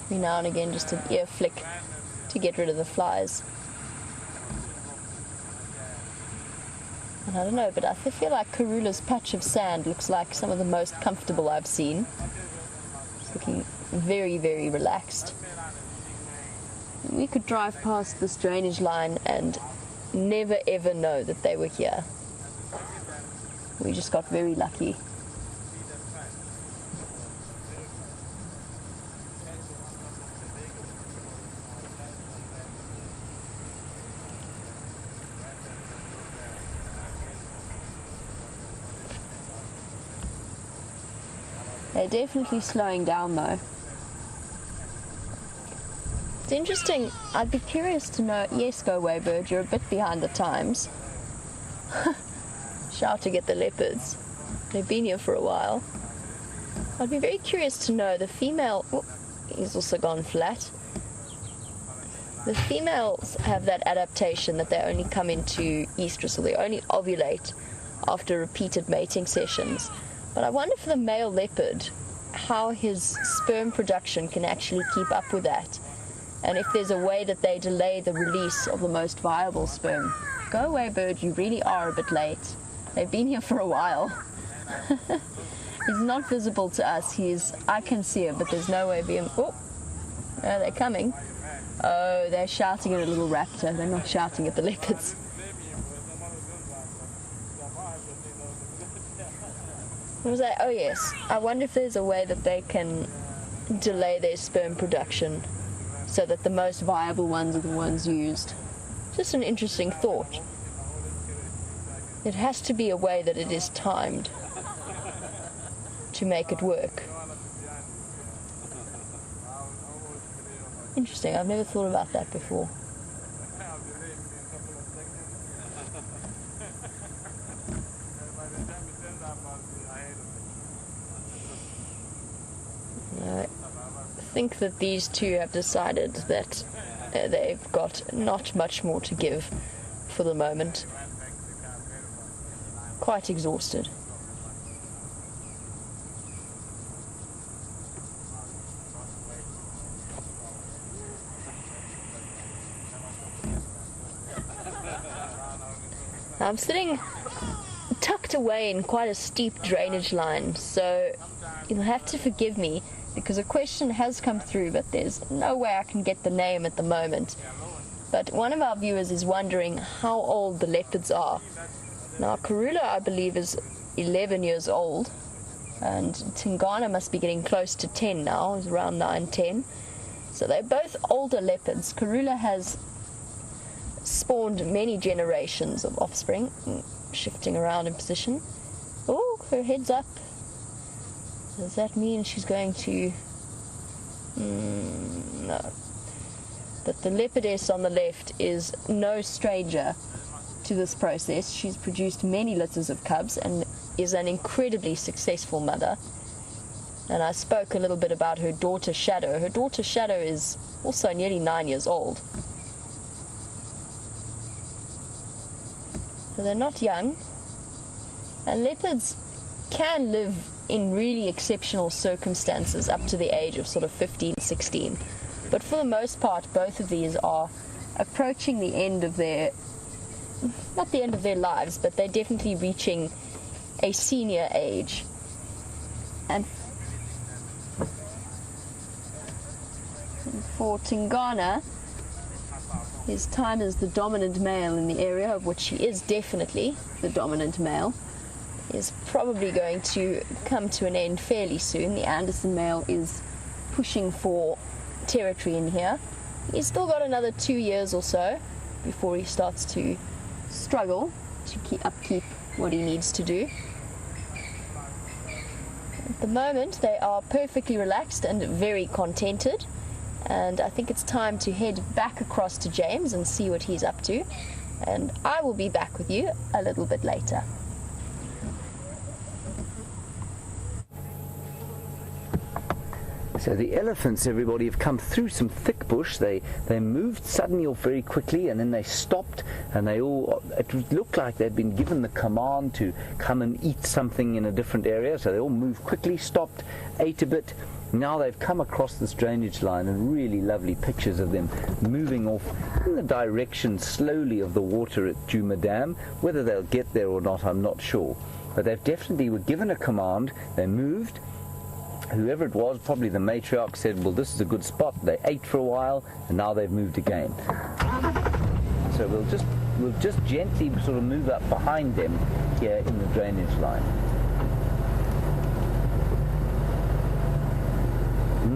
Every now and again, just an ear flick to get rid of the flies. And I don't know, but I feel like Karula's patch of sand looks like some of the most comfortable I've seen. It's looking very, very relaxed. We could drive past this drainage line and never ever know that they were here. We just got very lucky. They're definitely slowing down though. It's interesting. I'd be curious to know. Yes, go away, bird. You're a bit behind the times. Shouting at the leopards. They've been here for a while. I'd be very curious to know the female. Oh, he's also gone flat. The females have that adaptation that they only come into estrus, or they only ovulate after repeated mating sessions. But I wonder for the male leopard how his sperm production can actually keep up with that, and if there's a way that they delay the release of the most viable sperm. Go away, bird, you really are a bit late. They've been here for a while. He's not visible to us. I can see him, but there's no way of him. Oh, they're coming. Oh, they're shouting at a little raptor. They're not shouting at the leopards. What was that? Oh, yes. I wonder if there's a way that they can delay their sperm production so that the most viable ones are the ones used. Just an interesting thought. It has to be a way that it is timed to make it work. Interesting. I've never thought about that before. I think that these two have decided that they've got not much more to give for the moment. Quite exhausted. I'm sitting tucked away in quite a steep drainage line, so you'll have to forgive me because a question has come through, but there's no way I can get the name at the moment. But one of our viewers is wondering how old the leopards are. Now, Karula, I believe, is 11 years old, and Tingana must be getting close to 10 now, is around 9, 10. So they're both older leopards. Karula has spawned many generations of offspring, shifting around in position. Oh, her head's up. Does that mean she's going to... no. But the leopardess on the left is no stranger to this process. She's produced many litters of cubs and is an incredibly successful mother. And I spoke a little bit about her daughter Shadow. Her daughter Shadow is also nearly 9 years old. So they're not young. And leopards can live in really exceptional circumstances up to the age of sort of 15, 16. But for the most part, both of these are approaching the end of their, not the end of their lives, but they're definitely reaching a senior age. And for Tingana, his time as the dominant male in the area, of which he is definitely the dominant male, is probably going to come to an end fairly soon. The Anderson male is pushing for territory in here. He's still got another 2 years or so before he starts to struggle to upkeep what he needs to do. At the moment, they are perfectly relaxed and very contented. And I think it's time to head back across to James and see what he's up to. And I will be back with you a little bit later. So the elephants, everybody, have come through some thick bush. They moved suddenly or very quickly, and then they stopped, and it looked like they'd been given the command to come and eat something in a different area. So they all moved quickly, stopped, ate a bit. Now they've come across this drainage line, and really lovely pictures of them moving off in the direction slowly of the water at Juma Dam. Whether they'll get there or not, I'm not sure. But they've definitely were given a command. They moved. Whoever it was, probably the matriarch, said, well, this is a good spot. They ate for a while, and now they've moved again. So we'll just gently sort of move up behind them here in the drainage line.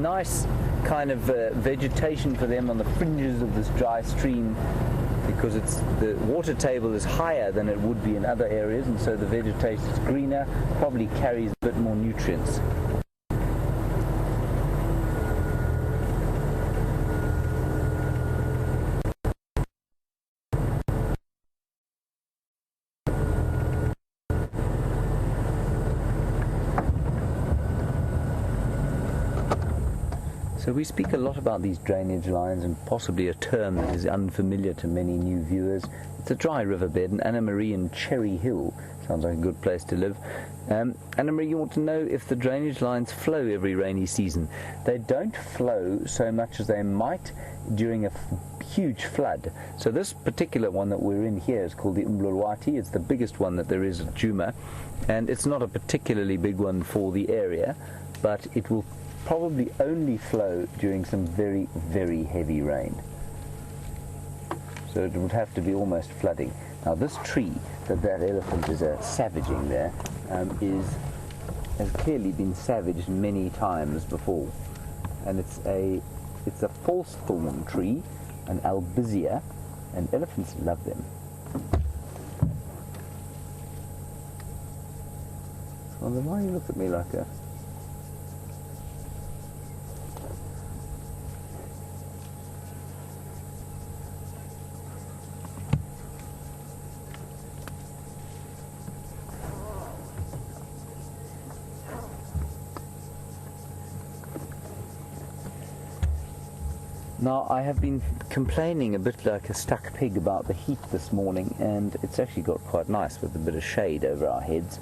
Nice kind of vegetation for them on the fringes of this dry stream, because the water table is higher than it would be in other areas, and so the vegetation is greener, probably carries a bit more nutrients. So we speak a lot about these drainage lines, and possibly a term that is unfamiliar to many new viewers. It's a dry riverbed, and Anna Marie in Cherry Hill sounds like a good place to live. Anna Marie, you want to know if the drainage lines flow every rainy season. They don't flow so much as they might during a huge flood. So this particular one that we're in here is called the Umlurwati. It's the biggest one that there is at Djuma, and it's not a particularly big one for the area, but it will probably only flow during some very, very heavy rain. So it would have to be almost flooding. Now this tree that elephant is savaging there has clearly been savaged many times before, and it's a false thorn tree, an albizia, and elephants love them. Well, then why you look at me like a... Now, I have been complaining a bit like a stuck pig about the heat this morning, and it's actually got quite nice with a bit of shade over our heads.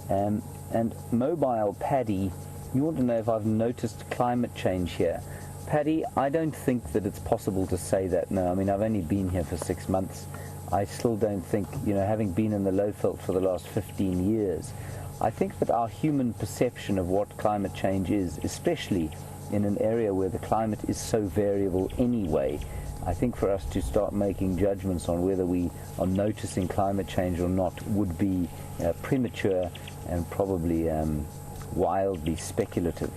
And mobile Paddy, you want to know if I've noticed climate change here. Paddy, I don't think that it's possible to say that, no. I mean, I've only been here for 6 months. I still don't think, having been in the Lowveld for the last 15 years, I think that our human perception of what climate change is, especially in an area where the climate is so variable anyway, I think for us to start making judgments on whether we are noticing climate change or not would be premature and probably wildly speculative.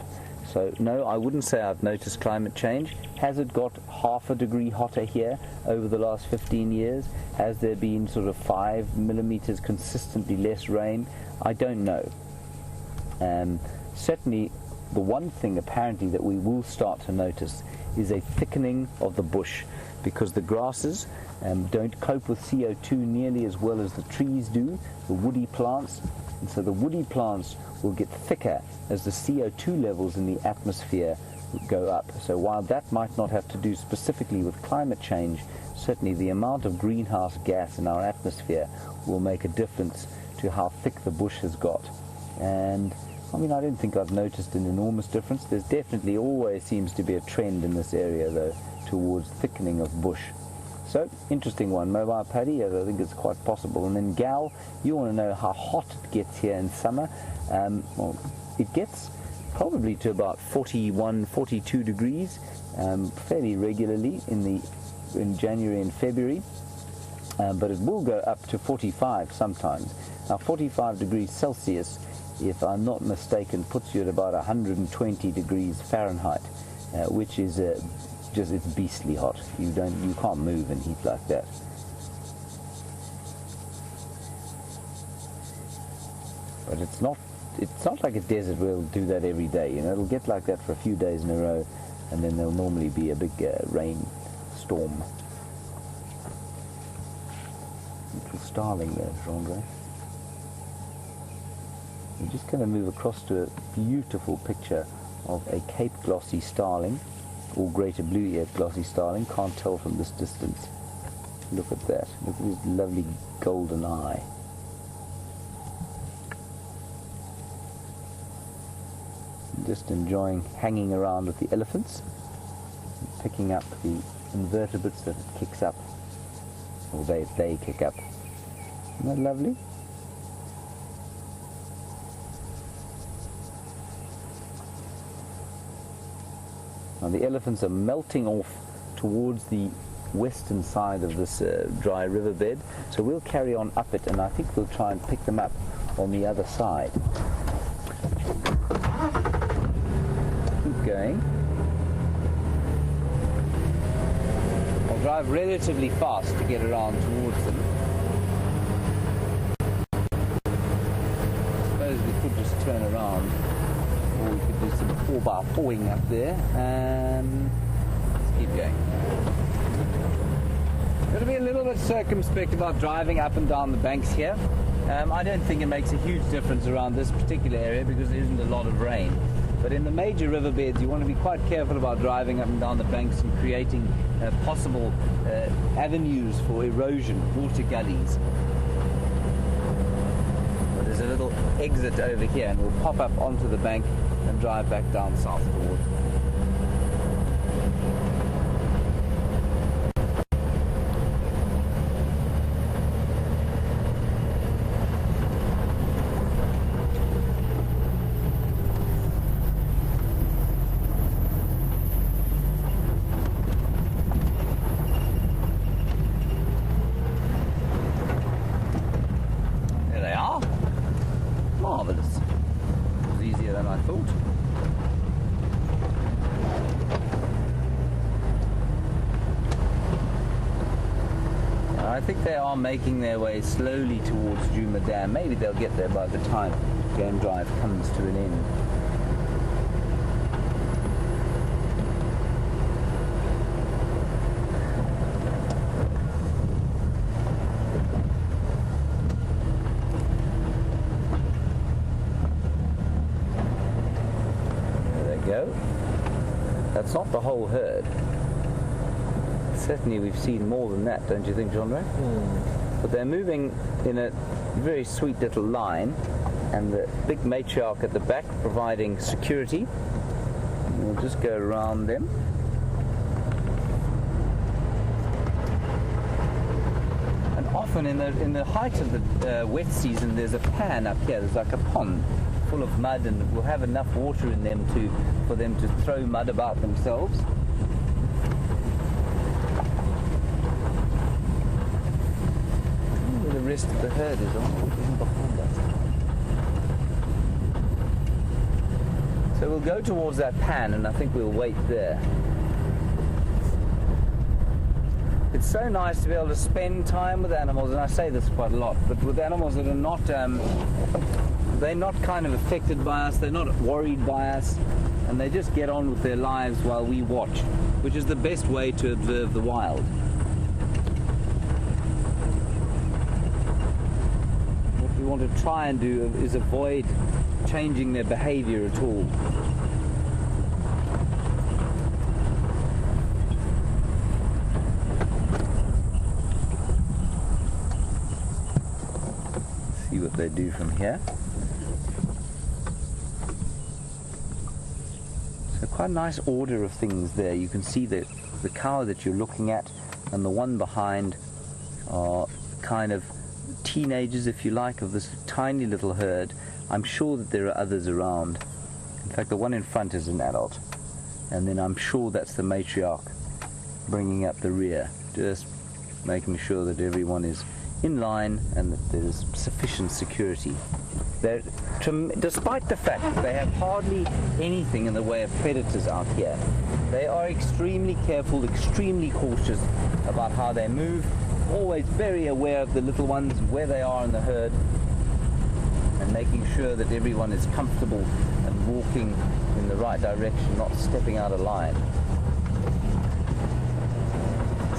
So no, I wouldn't say I've noticed climate change. Has it got half a degree hotter here over the last 15 years? Has there been sort of 5 millimeters consistently less rain? I don't know. Certainly the one thing apparently that we will start to notice is a thickening of the bush, because the grasses don't cope with CO2 nearly as well as the trees do, the woody plants, and so the woody plants will get thicker as the CO2 levels in the atmosphere go up. So while that might not have to do specifically with climate change, certainly the amount of greenhouse gas in our atmosphere will make a difference to how thick the bush has got. And I mean, I don't think I've noticed an enormous difference. There's definitely always seems to be a trend in this area, though, towards thickening of bush. So, interesting one. Mobile Paddy, yes, I think it's quite possible. And then Gal, you want to know how hot it gets here in summer. Well, it gets probably to about 41, 42 degrees fairly regularly in January and February. But it will go up to 45 sometimes. Now, 45 degrees Celsius, if I'm not mistaken, puts you at about 120 degrees Fahrenheit, which is it's beastly hot. You can't move in heat like that. But it's not like a desert where it'll do that every day. It'll get like that for a few days in a row, and then there'll normally be a big rain storm. Little starling there, Andre. We're just going to move across to a beautiful picture of a Cape glossy starling, or greater blue-eared glossy starling. Can't tell from this distance. Look at that. Look at his lovely golden eye. Just enjoying hanging around with the elephants, picking up the invertebrates that it kicks up, or they kick up. Isn't that lovely? Now the elephants are melting off towards the western side of this dry riverbed, so we'll carry on up it, and I think we'll try and pick them up on the other side. Keep going. I'll drive relatively fast to get around towards them. I suppose we could just turn around, or we could do some 4x4ing up there. Let's keep going. Got to be a little bit circumspect about driving up and down the banks here. I don't think it makes a huge difference around this particular area because there isn't a lot of rain. But in the major riverbeds, you want to be quite careful about driving up and down the banks and creating possible avenues for erosion, water gullies. But there's a little exit over here, and we'll pop up onto the bank and drive back down southward. Marvellous. It was easier than I thought. I think they are making their way slowly towards Juma Dam. Maybe they'll get there by the time game drive comes to an end. That's not the whole herd. Certainly we've seen more than that, don't you think, John Ray? But they're moving in a very sweet little line, and the big matriarch at the back providing security. We'll just go around them. And often in the height of the wet season, there's a pan up here. There's like a pond full of mud, and we'll have enough water in them for them to throw mud about themselves. Where the rest of the herd is on behind us. So we'll go towards that pan, and I think we'll wait there. It's so nice to be able to spend time with animals, and I say this quite a lot, but with animals that are not they're not kind of affected by us, they're not worried by us, and they just get on with their lives while we watch, which is the best way to observe the wild. What we want to try and do is avoid changing their behavior at all. See what they do from here. Quite a nice order of things there. You can see that the cow that you're looking at and the one behind are kind of teenagers, if you like, of this tiny little herd. I'm sure that there are others around. In fact, the one in front is an adult, and then I'm sure that's the matriarch bringing up the rear, just making sure that everyone is in line and that there's sufficient security. Despite the fact that they have hardly anything in the way of predators out here, they are extremely careful, extremely cautious about how they move, always very aware of the little ones, where they are in the herd, and making sure that everyone is comfortable and walking in the right direction, not stepping out of line.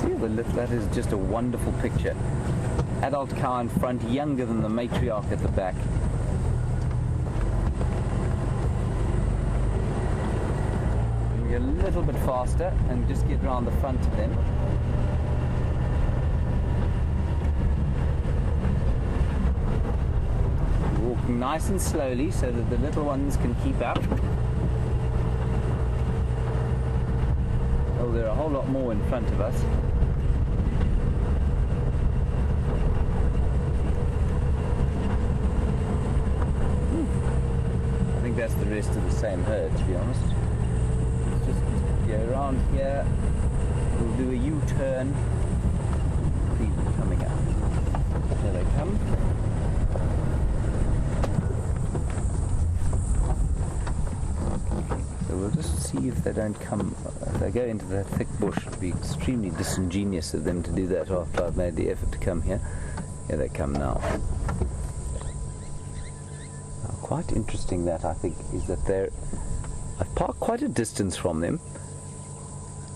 See, that is just a wonderful picture. Adult cow in front, younger than the matriarch at the back. A little bit faster and just get around the front of them. Walking nice and slowly so that the little ones can keep up. Oh, there are a whole lot more in front of us. I think that's the rest of the same herd, to be honest. Go around here, we'll do a U-turn. See them coming up. Here they come. So we'll just see if they don't come. If they go into that thick bush, it would be extremely disingenuous of them to do that after I've made the effort to come here. Here they come now. Quite interesting that, I think, is that I've parked quite a distance from them.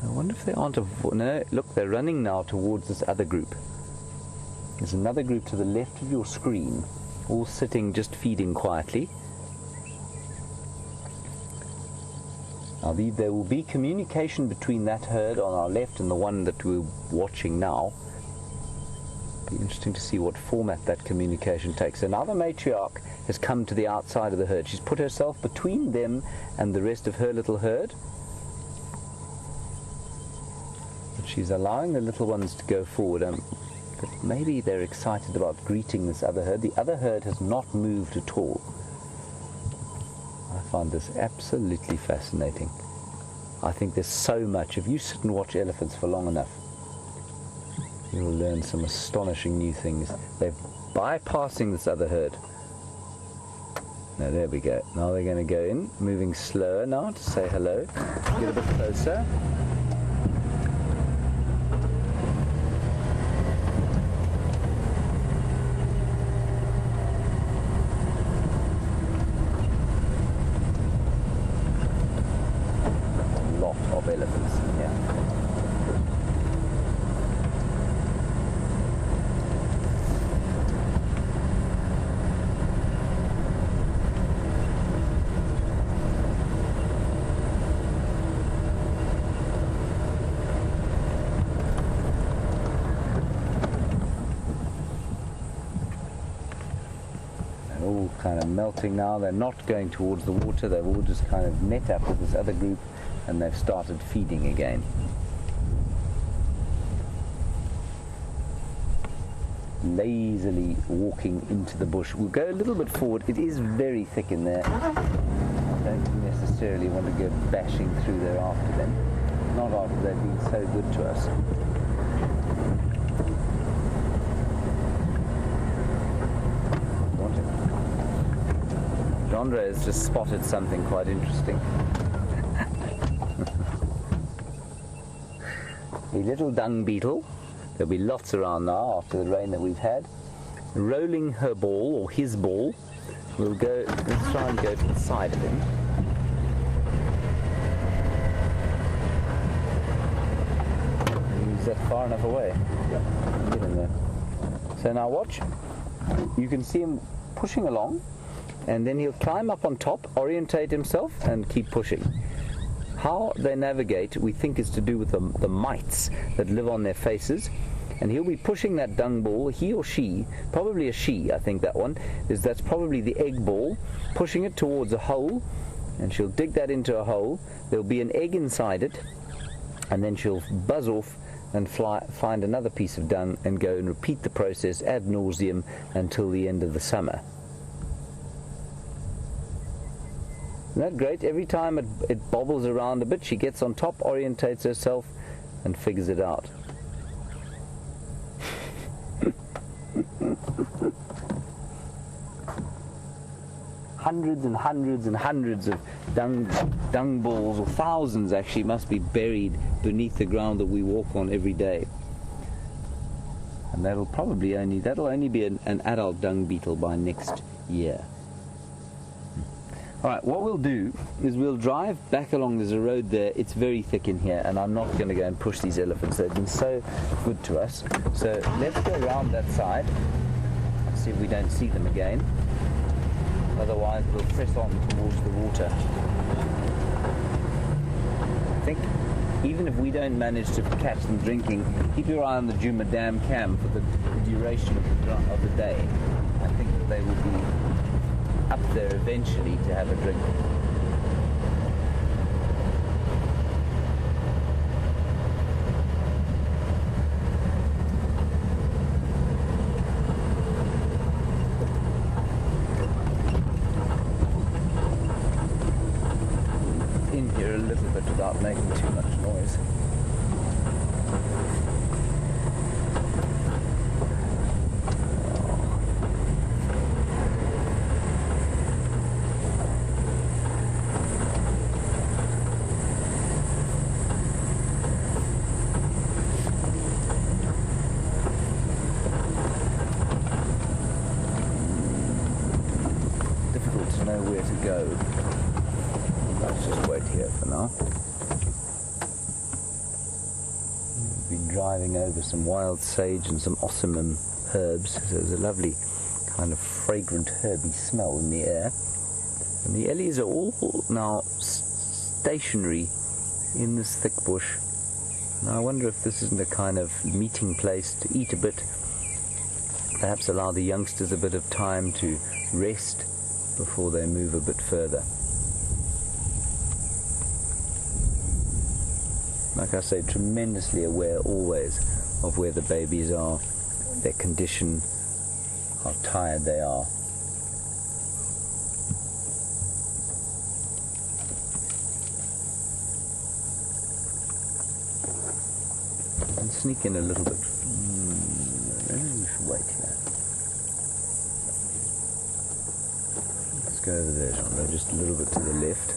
I wonder if they aren't no, look, they're running now towards this other group. There's another group to the left of your screen, all sitting, just feeding quietly. Now there will be communication between that herd on our left and the one that we're watching now. Be interesting to see what format that communication takes. So now the matriarch has come to the outside of the herd. She's put herself between them and the rest of her little herd. And she's allowing the little ones to go forward. But maybe they're excited about greeting this other herd. The other herd has not moved at all. I find this absolutely fascinating. I think there's so much. If you sit and watch elephants for long enough, you'll learn some astonishing new things. They're bypassing this other herd. Now there we go. Now they're going to go in, moving slower now to say hello. Get a bit closer. Elephants, yeah. They're all kind of melting now. They're not going towards the water. They've all just kind of met up with this other group, and they've started feeding again. Lazily walking into the bush. We'll go a little bit forward. It is very thick in there. I don't necessarily want to go bashing through there after them. Not after they've been so good to us. Chandra has just spotted something quite interesting. A little dung beetle. There'll be lots around now after the rain that we've had. Rolling her ball, or his ball. Let's try and go to the side of him. Is that far enough away? Yeah. Get in there. So now watch. You can see him pushing along, and then he'll climb up on top, orientate himself, and keep pushing. How they navigate, we think, is to do with the mites that live on their faces. And he'll be pushing that dung ball, he or she, probably a she, I think that one, that's probably the egg ball, pushing it towards a hole, and she'll dig that into a hole. There'll be an egg inside it, and then she'll buzz off and find another piece of dung and go and repeat the process ad nauseum until the end of the summer. Isn't that great? Every time it bobbles around a bit, she gets on top, orientates herself, and figures it out. Hundreds and hundreds and hundreds of dung balls, or thousands actually, must be buried beneath the ground that we walk on every day. And that'll only be an adult dung beetle by next year. Alright, what we'll do is we'll drive back along. There's a road there. It's very thick in here, and I'm not going to go and push these elephants. They've been so good to us. So let's go around that side and see if we don't see them again. Otherwise we'll press on towards the water. I think even if we don't manage to catch them drinking, keep your eye on the Juma Dam cam for the duration of the day. I think that they will be up there eventually to have a drink. In here a little bit without making too much noise. Nowhere to go. Let's just wait here for now. We've been driving over some wild sage and some ossamum herbs, so there's a lovely kind of fragrant herby smell in the air. And the Ellies are all now stationary in this thick bush. Now I wonder if this isn't a kind of meeting place to eat a bit, perhaps allow the youngsters a bit of time to rest before they move a bit further. Like I say, tremendously aware always of where the babies are, their condition, how tired they are. And sneak in a little bit. Maybe we should wait here. Let's go over there, Jean, just a little bit to the left.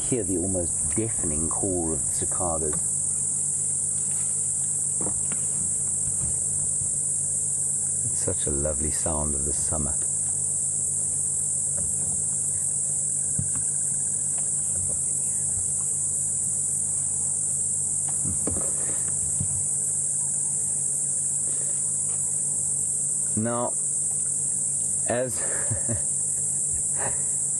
Hear the almost deafening call of the cicadas. It's such a lovely sound of the summer. Now, as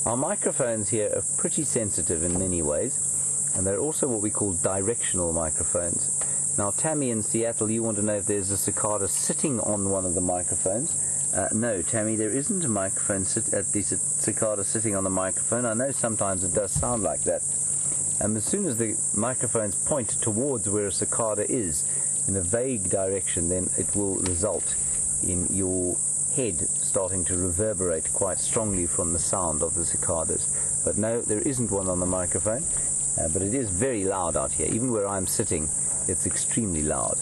our microphones here are pretty sensitive in many ways, and they're also what we call directional microphones. Now, Tammy in Seattle, you want to know if there's a cicada sitting on one of the microphones. No, Tammy, there isn't a microphone, the cicada sitting on the microphone. I know sometimes it does sound like that. And as soon as the microphones point towards where a cicada is, in a vague direction, then it will result in your head starting to reverberate quite strongly from the sound of the cicadas. But no, there isn't one on the microphone, but it is very loud out here. Even where I'm sitting, it's extremely loud.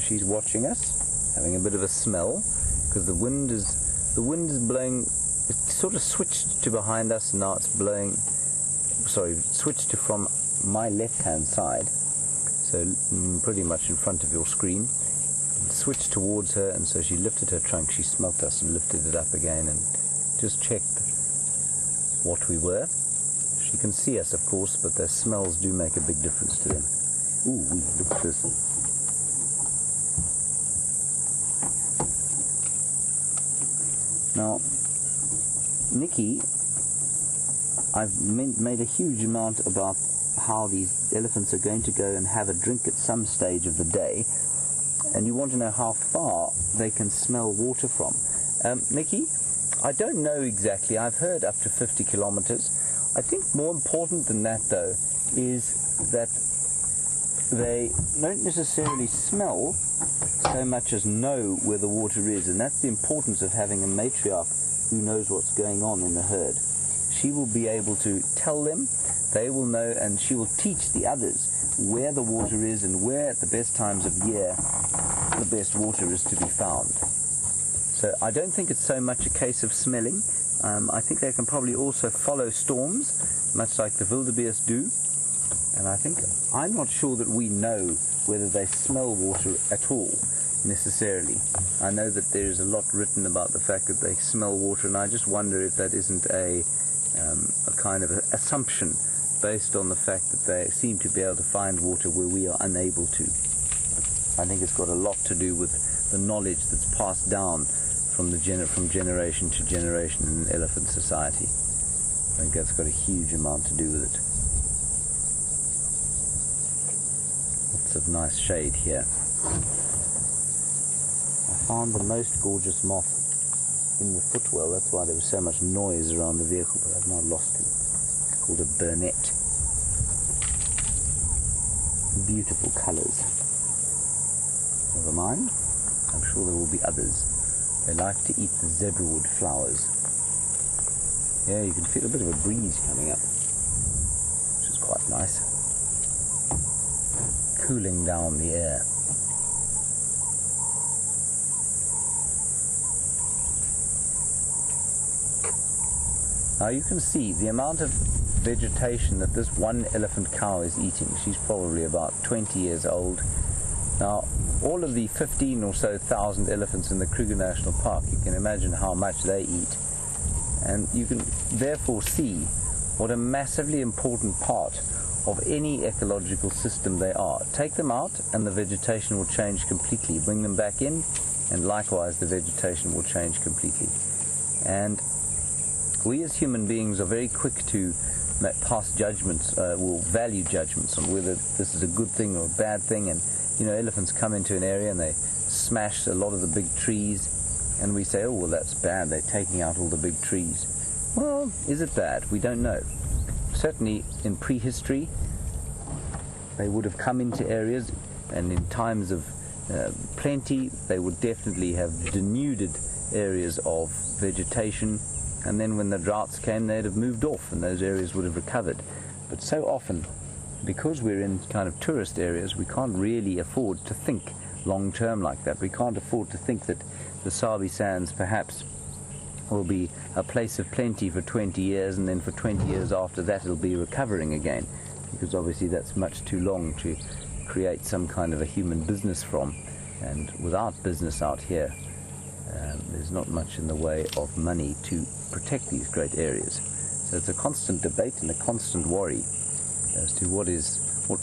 She's watching us, having a bit of a smell, because the wind is blowing. It sort of switched to behind us, and now it's blowing. Sorry, switched to from my left-hand side. So pretty much in front of your screen. Switched towards her, and so she lifted her trunk, she smelt us and lifted it up again and just checked what we were. She can see us, of course, but their smells do make a big difference to them. Ooh, look at this. Now, Nikki, I've made a huge amount about how these elephants are going to go and have a drink at some stage of the day, and you want to know how far they can smell water from. Nikki, I don't know exactly. I've heard up to 50 kilometers. I think more important than that, though, is that they don't necessarily smell so much as know where the water is, and that's the importance of having a matriarch who knows what's going on in the herd. She will be able to tell them, they will know, and she will teach the others where the water is and where at the best times of year the best water is to be found. So I don't think it's so much a case of smelling. I think they can probably also follow storms, much like the wildebeest do. And I'm not sure that we know whether they smell water at all, necessarily. I know that there is a lot written about the fact that they smell water, and I just wonder if that isn't a kind of assumption based on the fact that they seem to be able to find water where we are unable to. I think it's got a lot to do with the knowledge that's passed down from generation to generation in an elephant society. I think that's got a huge amount to do with it. Lots of nice shade here. I found the most gorgeous moth in the footwell. That's why there was so much noise around the vehicle, but I've now lost him. It's called a burnet. Beautiful colours. Never mind. I'm sure there will be others. They like to eat the zebrawood flowers. Yeah, you can feel a bit of a breeze coming up, which is quite nice. Cooling down the air. Now you can see the amount of vegetation that this one elephant cow is eating. She's probably about 20 years old. Now, all of the 15 or so thousand elephants in the Kruger National Park, you can imagine how much they eat. And you can therefore see what a massively important part of any ecological system they are. Take them out and the vegetation will change completely. Bring them back in and likewise the vegetation will change completely. And we as human beings are very quick to pass judgments, or value judgments on whether this is a good thing or a bad thing. And you know, elephants come into an area and they smash a lot of the big trees, and we say, oh, well, that's bad, they're taking out all the big trees. Well, is it bad? We don't know. Certainly in prehistory, they would have come into areas, and in times of plenty, they would definitely have denuded areas of vegetation, and then when the droughts came, they'd have moved off and those areas would have recovered. But so often, because we're in kind of tourist areas, we can't really afford to think long term like that. We can't afford to think that the Sabi Sands perhaps will be a place of plenty for 20 years, and then for 20 years after that it'll be recovering again, because obviously that's much too long to create some kind of a human business from. And without business out here, there's not much in the way of money to protect these great areas. So it's a constant debate and a constant worry as to what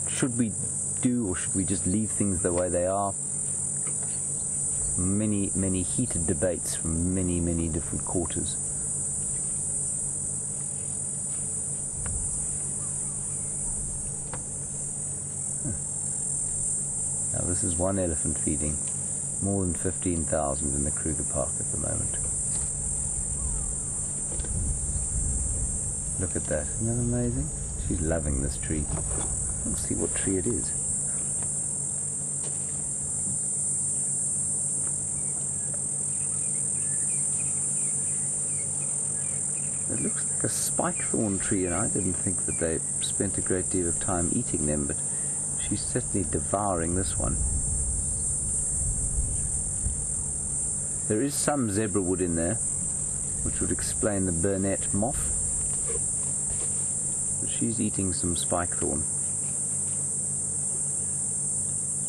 should we do, or should we just leave things the way they are. Many heated debates from many different quarters. Now this is one elephant feeding more than 15,000 in the Kruger Park at the moment. Look at that, isn't that amazing? She's loving this tree. Let's see what tree it is. It looks like a spike-thorn tree, and I didn't think that they spent a great deal of time eating them, but she's certainly devouring this one. There is some zebra wood in there, which would explain the burnet moth. But she's eating some spike-thorn.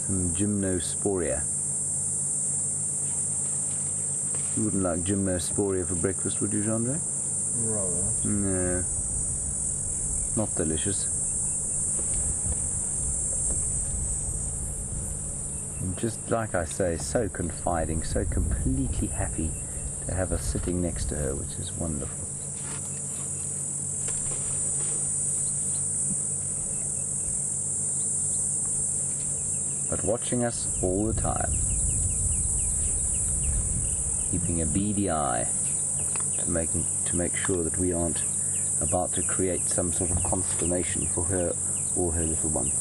Some gymnosporia. You wouldn't like gymnosporia for breakfast, would you, Jean-Jacques? Rather. No, not delicious. And just like I say, so confiding, so completely happy to have us sitting next to her, which is wonderful. But watching us all the time, keeping a beady eye to make sure that we aren't about to create some sort of consternation for her or her little one.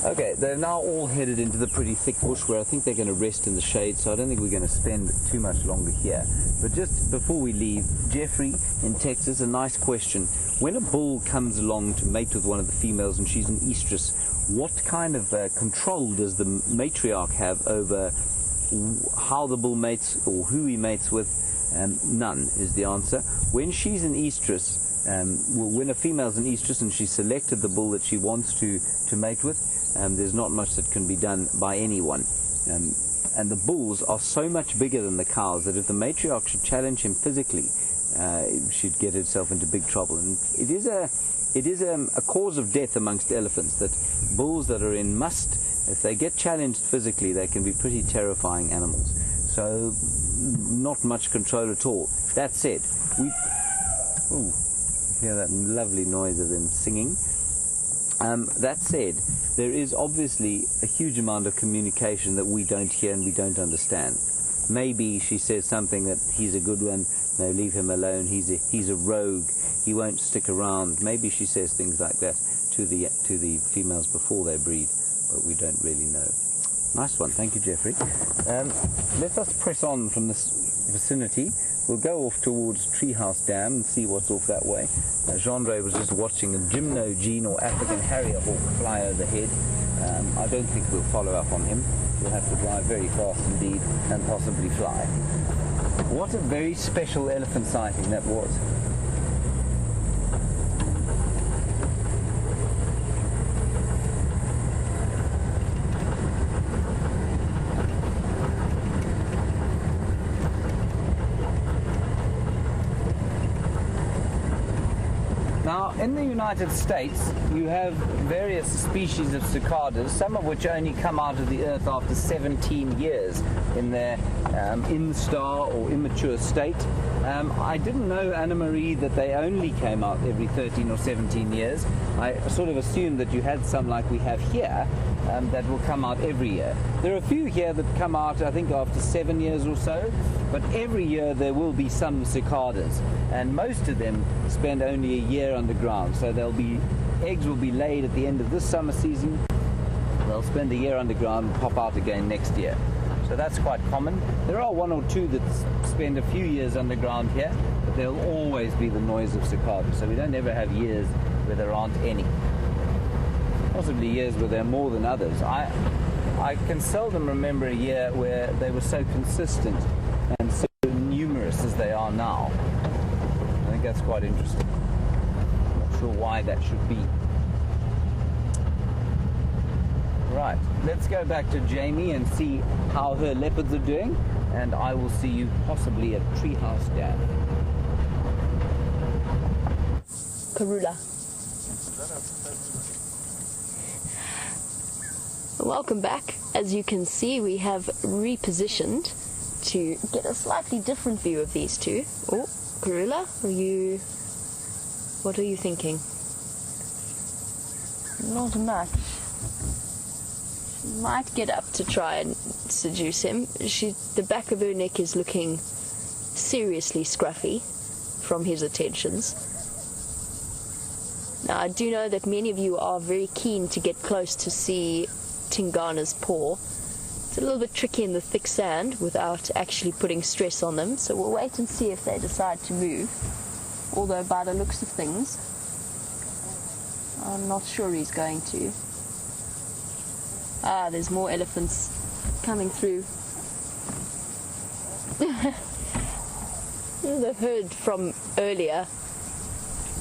Okay, they're now all headed into the pretty thick bush where I think they're going to rest in the shade, so I don't think we're going to spend too much longer here. But just before we leave, Jeffrey in Texas, a nice question. When a bull comes along to mate with one of the females and she's an estrus, what kind of control does the matriarch have over how the bull mates or who he mates with? None is the answer. When she's an estrus, when a female's an estrus and she's selected the bull that she wants to mate with, there's not much that can be done by anyone. And the bulls are so much bigger than the cows that if the matriarch should challenge him physically, she'd get herself into big trouble. And it is a cause of death amongst elephants that bulls that are in must, if they get challenged physically, they can be pretty terrifying animals. So not much control at all. That said, hear that lovely noise of them singing. That said, there is obviously a huge amount of communication that we don't hear and we don't understand. Maybe she says something that he's a good one, no, leave him alone, he's a rogue, he won't stick around. Maybe she says things like that to the females before they breed, but we don't really know. Nice one, thank you, Jeffrey. Let us press on from this vicinity. We'll go off towards Treehouse Dam and see what's off that way. Jean-Ray was just watching a gymnogene or African harrier hawk fly overhead. I don't think we'll follow up on him. We'll have to drive very fast indeed and possibly fly. What a very special elephant sighting that was. Now, in the United States, you have various species of cicadas, some of which only come out of the earth after 17 years in their instar or immature state. I didn't know, Anna-Marie, that they only came out every 13 or 17 years. I sort of assumed that you had some like we have here that will come out every year. There are a few here that come out, I think, after 7 years or so, but every year there will be some cicadas, and most of them spend only a year underground. So eggs will be laid at the end of this summer season. They'll spend a year underground and pop out again next year. So that's quite common. There are one or two that spend a few years underground here, but there'll always be the noise of cicadas. So we don't ever have years where there aren't any. Possibly years where there are more than others. I can seldom remember a year where they were so consistent and so numerous as they are now. I think that's quite interesting. I'm not sure why that should be. Right, let's go back to Jamie and see how her leopards are doing, and I will see you possibly at Treehouse Dam. Karula. Welcome back. As you can see, we have repositioned to get a slightly different view of these two. Oh, Karula, what are you thinking? Not much. Might get up to try and seduce him. The back of her neck is looking seriously scruffy from his attentions. Now, I do know that many of you are very keen to get close to see Tingana's paw. It's a little bit tricky in the thick sand without actually putting stress on them, so we'll wait and see if they decide to move. Although by the looks of things, I'm not sure he's going to. Ah, there's more elephants coming through. The herd from earlier.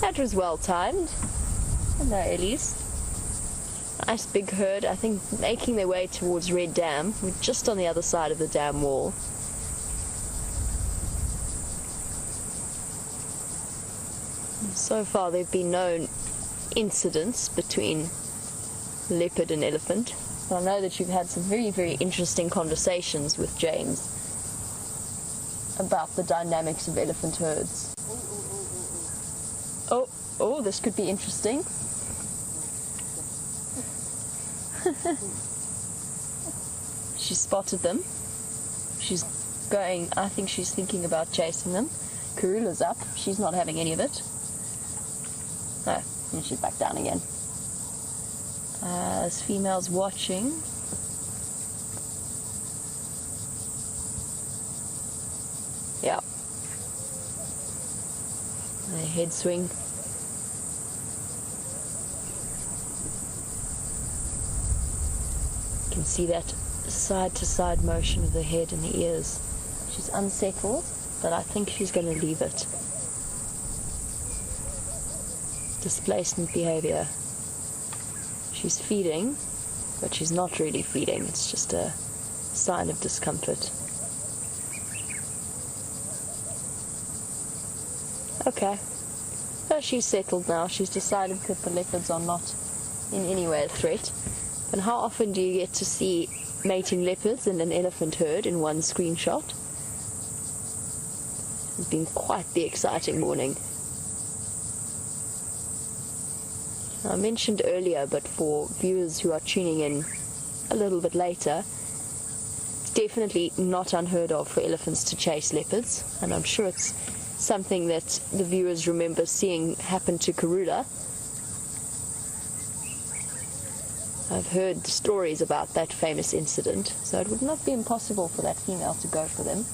That was well timed. Hello, Ellies. Nice big herd, I think, making their way towards Red Dam. We're just on the other side of the dam wall. So far, there have been no incidents between leopard and elephant. I know that you've had some very, very interesting conversations with James about the dynamics of elephant herds. Oh, this could be interesting. She spotted them. She's going, I think she's thinking about chasing them. Karula's up. She's not having any of it. No, and she's back down again. This female's watching. Yeah. A head swing. You can see that side-to-side motion of the head and the ears. She's unsettled, but I think she's going to leave it. Displacement behavior. She's feeding, but she's not really feeding. It's just a sign of discomfort. Okay. Well, she's settled now. She's decided that the leopards are not in any way a threat. And how often do you get to see mating leopards and an elephant herd in one screenshot? It's been quite the exciting morning. I mentioned earlier, but for viewers who are tuning in a little bit later, it's definitely not unheard of for elephants to chase leopards, and I'm sure it's something that the viewers remember seeing happen to Karula. I've heard stories about that famous incident, so it would not be impossible for that female to go for them.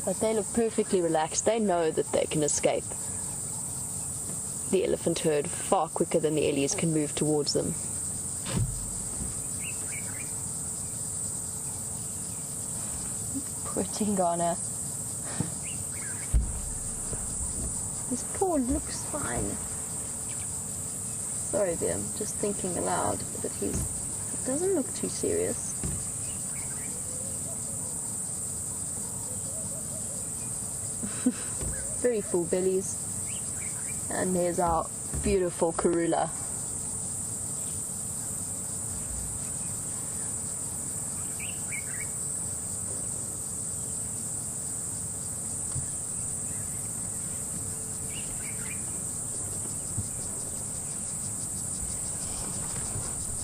But they look perfectly relaxed. They know that they can escape the elephant herd far quicker than the Ellies can move towards them. Poor Tingana. His paw looks fine. Sorry, dear, I'm just thinking aloud that he doesn't look too serious. Very full bellies. And there's our beautiful Karula.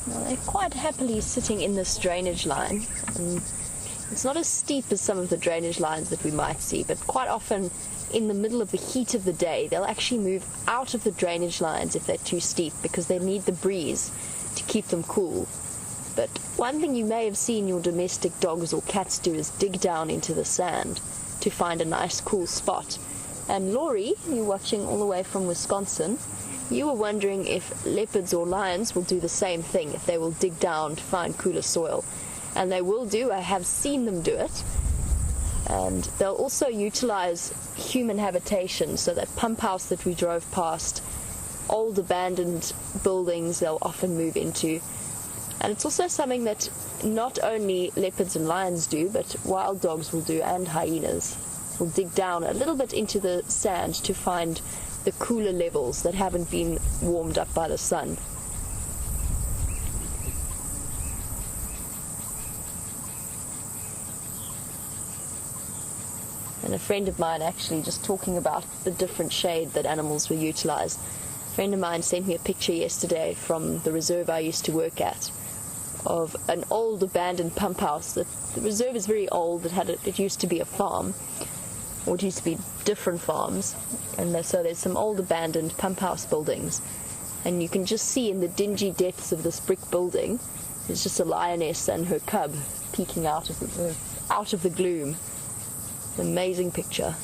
Now they're quite happily sitting in this drainage line. And it's not as steep as some of the drainage lines that we might see, but quite often in the middle of the heat of the day, they'll actually move out of the drainage lines if they're too steep because they need the breeze to keep them cool. But one thing you may have seen your domestic dogs or cats do is dig down into the sand to find a nice cool spot. And Laurie, you're watching all the way from Wisconsin, you were wondering if leopards or lions will do the same thing, if they will dig down to find cooler soil. And they will do. I have seen them do it. And they'll also utilize human habitation, so that pump house that we drove past, old abandoned buildings they'll often move into. And it's also something that not only leopards and lions do, but wild dogs will do, and hyenas will dig down a little bit into the sand to find the cooler levels that haven't been warmed up by the sun. And a friend of mine actually just talking about the different shade that animals will utilize. A friend of mine sent me a picture yesterday from the reserve I used to work at of an old abandoned pump house. The reserve is very old. It used to be a farm, or it used to be different farms. And so there's some old abandoned pump house buildings. And you can just see in the dingy depths of this brick building, there's just a lioness and her cub peeking out of the gloom. Amazing picture.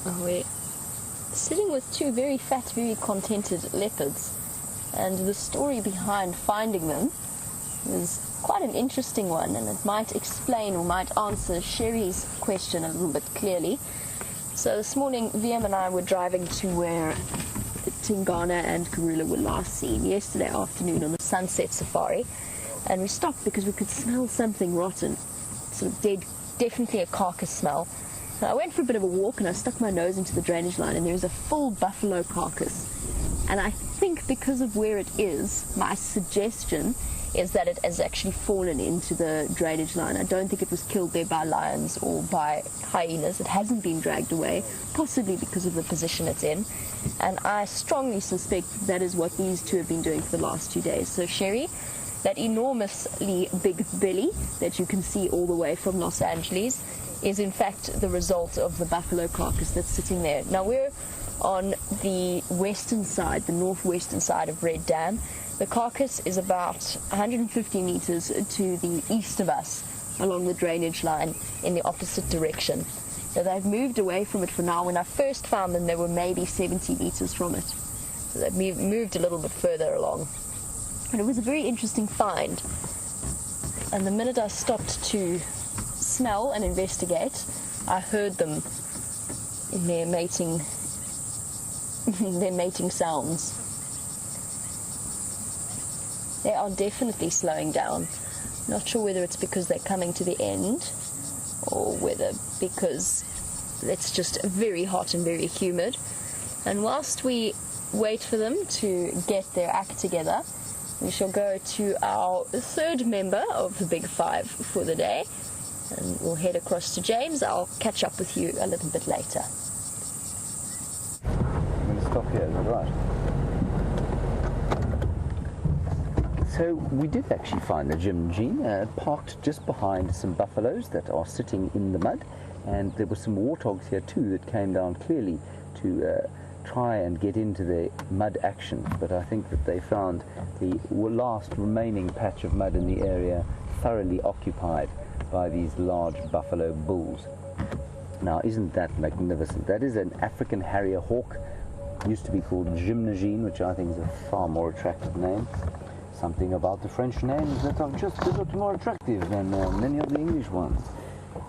Oh, we're sitting with two very fat, very contented leopards. And the story behind finding them is quite an interesting one, and it might explain or might answer Sherry's question a little bit clearly. So this morning, VM and I were driving to where Tingana and Karula were last seen yesterday afternoon on the sunset safari, and we stopped because we could smell something rotten, sort of dead, definitely a carcass smell. So I went for a bit of a walk and I stuck my nose into the drainage line, and there was a full buffalo carcass. And I think because of where it is, my suggestion is that it has actually fallen into the drainage line. I don't think it was killed there by lions or by hyenas. It hasn't been dragged away, possibly because of the position it's in. And I strongly suspect that is what these two have been doing for the last 2 days. So Sherry, that enormously big belly that you can see all the way from Los Angeles is in fact the result of the buffalo carcass that's sitting there. Now we're on the western side, the northwestern side of Red Dam. The carcass is about 150 meters to the east of us along the drainage line in the opposite direction. So they've moved away from it for now. When I first found them, they were maybe 70 meters from it. So they've moved a little bit further along. And it was a very interesting find. And the minute I stopped to smell and investigate, I heard them in their mating sounds. They are definitely slowing down. Not sure whether it's because they're coming to the end or whether because it's just very hot and very humid. And whilst we wait for them to get their act together, we shall go to our third member of the Big Five for the day, and we'll head across to James. I'll catch up with you a little bit later. I'm going to stop here, is that right? So we did actually find the Jamie parked just behind some buffaloes that are sitting in the mud, and there were some warthogs here too that came down clearly to try and get into the mud action, but I think that they found the last remaining patch of mud in the area thoroughly occupied by these large buffalo bulls. Now, isn't that magnificent? That is an African harrier hawk, used to be called Gymnogene, which I think is a far more attractive name. Something about the French names that are just a lot more attractive than many of the English ones.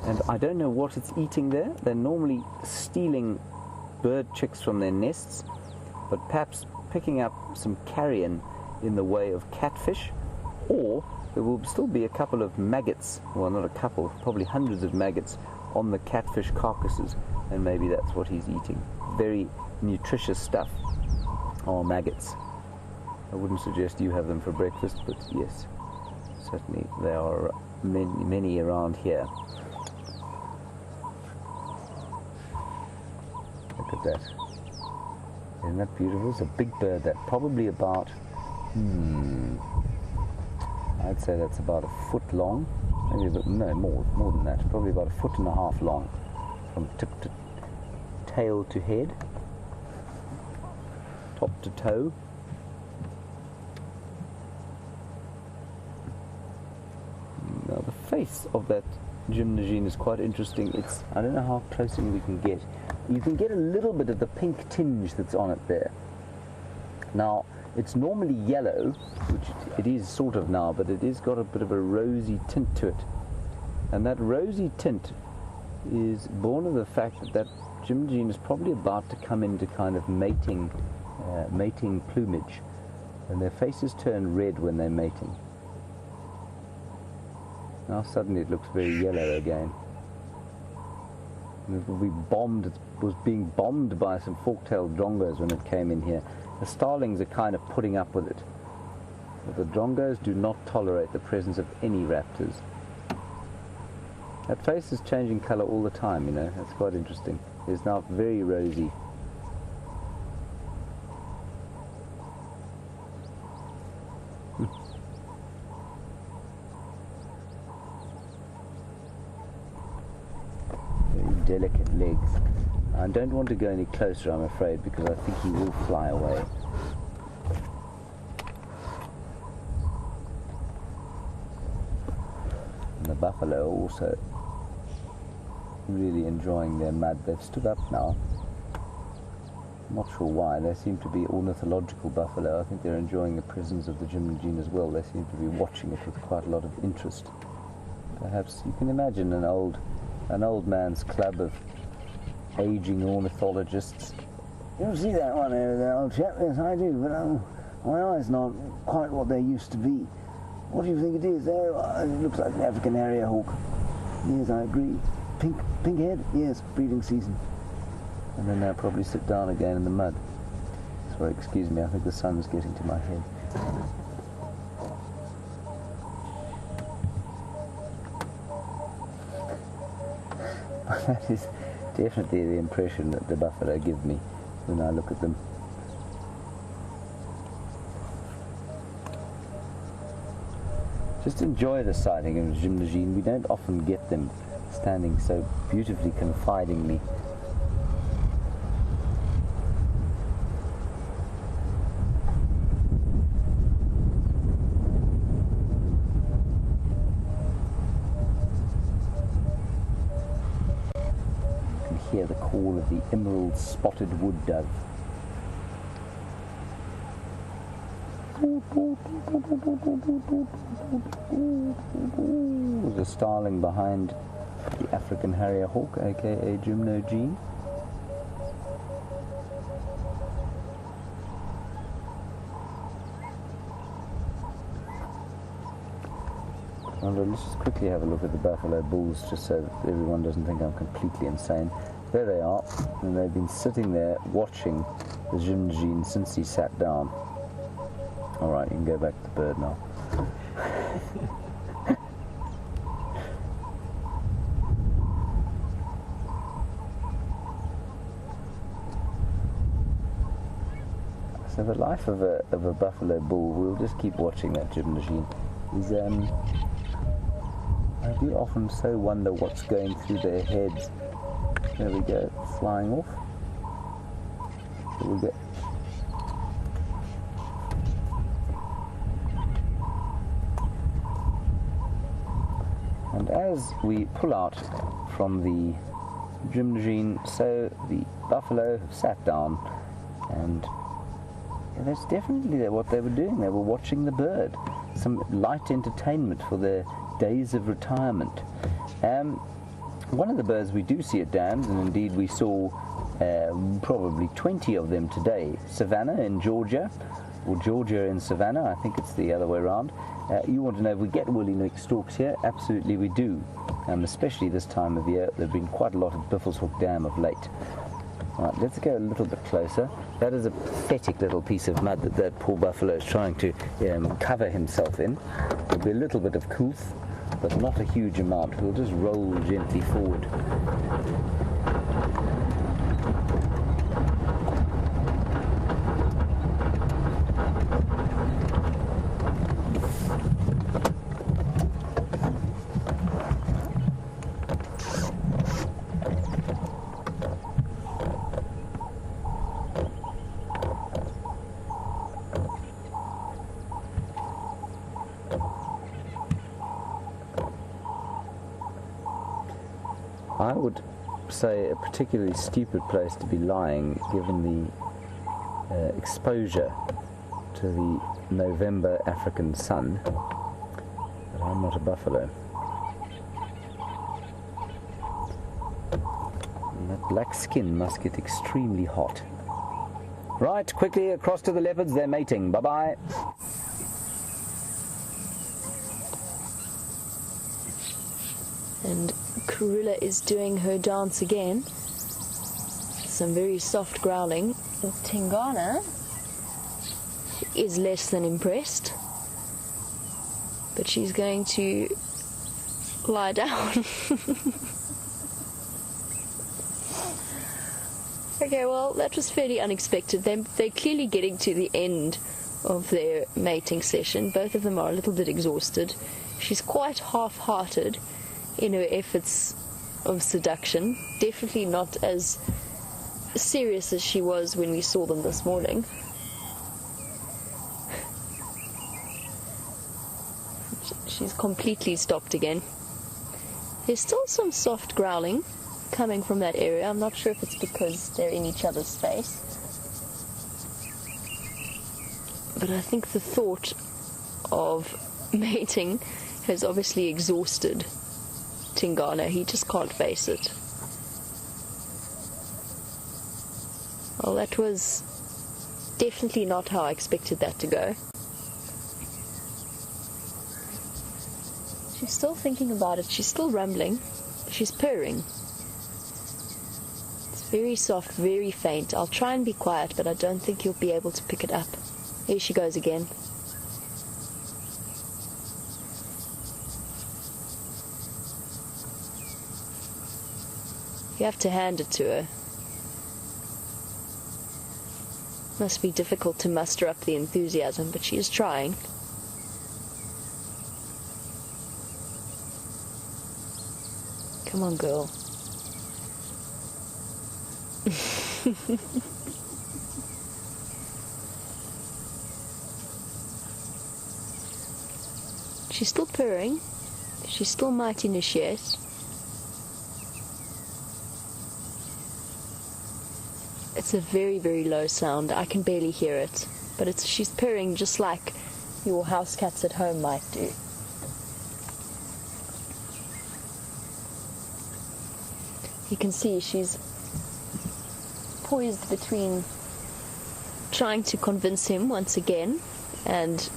And I don't know what it's eating there. They're normally stealing bird chicks from their nests, but perhaps picking up some carrion in the way of catfish, or there will still be a couple of maggots, well, not a couple, probably hundreds of maggots on the catfish carcasses, and maybe that's what he's eating. Very nutritious stuff are maggots. I wouldn't suggest you have them for breakfast, but yes, certainly there are many around here. Look at that. Isn't that beautiful? It's a big bird, that probably about, I'd say that's about a foot long, maybe a bit, no, more than that, probably about 1.5 feet long, from tip to tail to head, top to toe. Now the face of that Gymnogene is quite interesting. It's, I don't know how close in we can get. You can get a little bit of the pink tinge that's on it there. Now, it's normally yellow, which it is sort of now, but it is got a bit of a rosy tint to it. And that rosy tint is born of the fact that that Gymnogene is probably about to come into kind of mating plumage. And their faces turn red when they're mating. Now suddenly it looks very yellow again. It will be bombed. It was being bombed by some fork-tailed drongos when it came in here. The starlings are kind of putting up with it. But the drongos do not tolerate the presence of any raptors. That face is changing colour all the time, you know. That's quite interesting. It's now very rosy. Delicate legs. I don't want to go any closer, I'm afraid, because I think he will fly away. And the buffalo are also really enjoying their mud. They've stood up now. I'm not sure why. They seem to be ornithological buffalo. I think they're enjoying the presence of the Gymnogene as well. They seem to be watching it with quite a lot of interest. Perhaps you can imagine an old man's club of aging ornithologists. You see that one over there, old chap? Yes, I do, but my eyes not quite what they used to be. What do you think it is? It looks like an African harrier hawk. Yes, I agree. Pink head? Yes, breeding season. And then they'll probably sit down again in the mud. Sorry, excuse me, I think the sun's getting to my head. That is definitely the impression that the buffalo give me when I look at them. Just enjoy the sighting of Gymnogene. We don't often get them standing so beautifully confidingly. Hear the call of the emerald spotted wood dove. There's a starling behind the African harrier hawk, aka Gymnogene. Let's just quickly have a look at the buffalo bulls, just so that everyone doesn't think I'm completely insane. There they are, and they've been sitting there watching the Gymnogene since he sat down. Alright, you can go back to the bird now. So the life of a buffalo bull, we'll just keep watching that gymnasium, is I do often so wonder what's going through their heads. There we go, flying off. There we go. And as we pull out from the gymnasium, so the buffalo have sat down, and that's definitely what they were doing. They were watching the bird. Some light entertainment for their days of retirement. One of the birds we do see at dams, and indeed we saw probably 20 of them today, Savannah in Georgia, or Georgia in Savannah, I think it's the other way around. You want to know if we get woolly-necked storks here? Absolutely we do, especially this time of year. There have been quite a lot at Buffelshoek Dam of late. Right, let's go a little bit closer. That is a pathetic little piece of mud that poor buffalo is trying to cover himself in. There'll be a little bit of couth, but not a huge amount. We'll just roll gently forward. I would say a particularly stupid place to be lying, given the exposure to the November African sun, but I'm not a buffalo. And that black skin must get extremely hot. Right, quickly across to the leopards, they're mating. Bye-bye. And Karula is doing her dance again. Some very soft growling. And Tingana is less than impressed, but she's going to lie down. Okay, well, that was fairly unexpected. They're clearly getting to the end of their mating session. Both of them are a little bit exhausted. She's quite half-hearted in her efforts of seduction. Definitely not as serious as she was when we saw them this morning. She's completely stopped again. There's still some soft growling coming from that area. I'm not sure if it's because they're in each other's space, but I think the thought of mating has obviously exhausted Tingana. He just can't face it. Well, that was definitely not how I expected that to go. She's still thinking about it. She's still rumbling. She's purring. It's very soft, very faint. I'll try and be quiet, but I don't think you'll be able to pick it up. Here she goes again. You have to hand it to her. Must be difficult to muster up the enthusiasm, but she is trying. Come on, girl. She's still purring. She still might initiate. It's a very, very low sound. I can barely hear it. But she's purring just like your house cats at home might do. You can see she's poised between trying to convince him once again and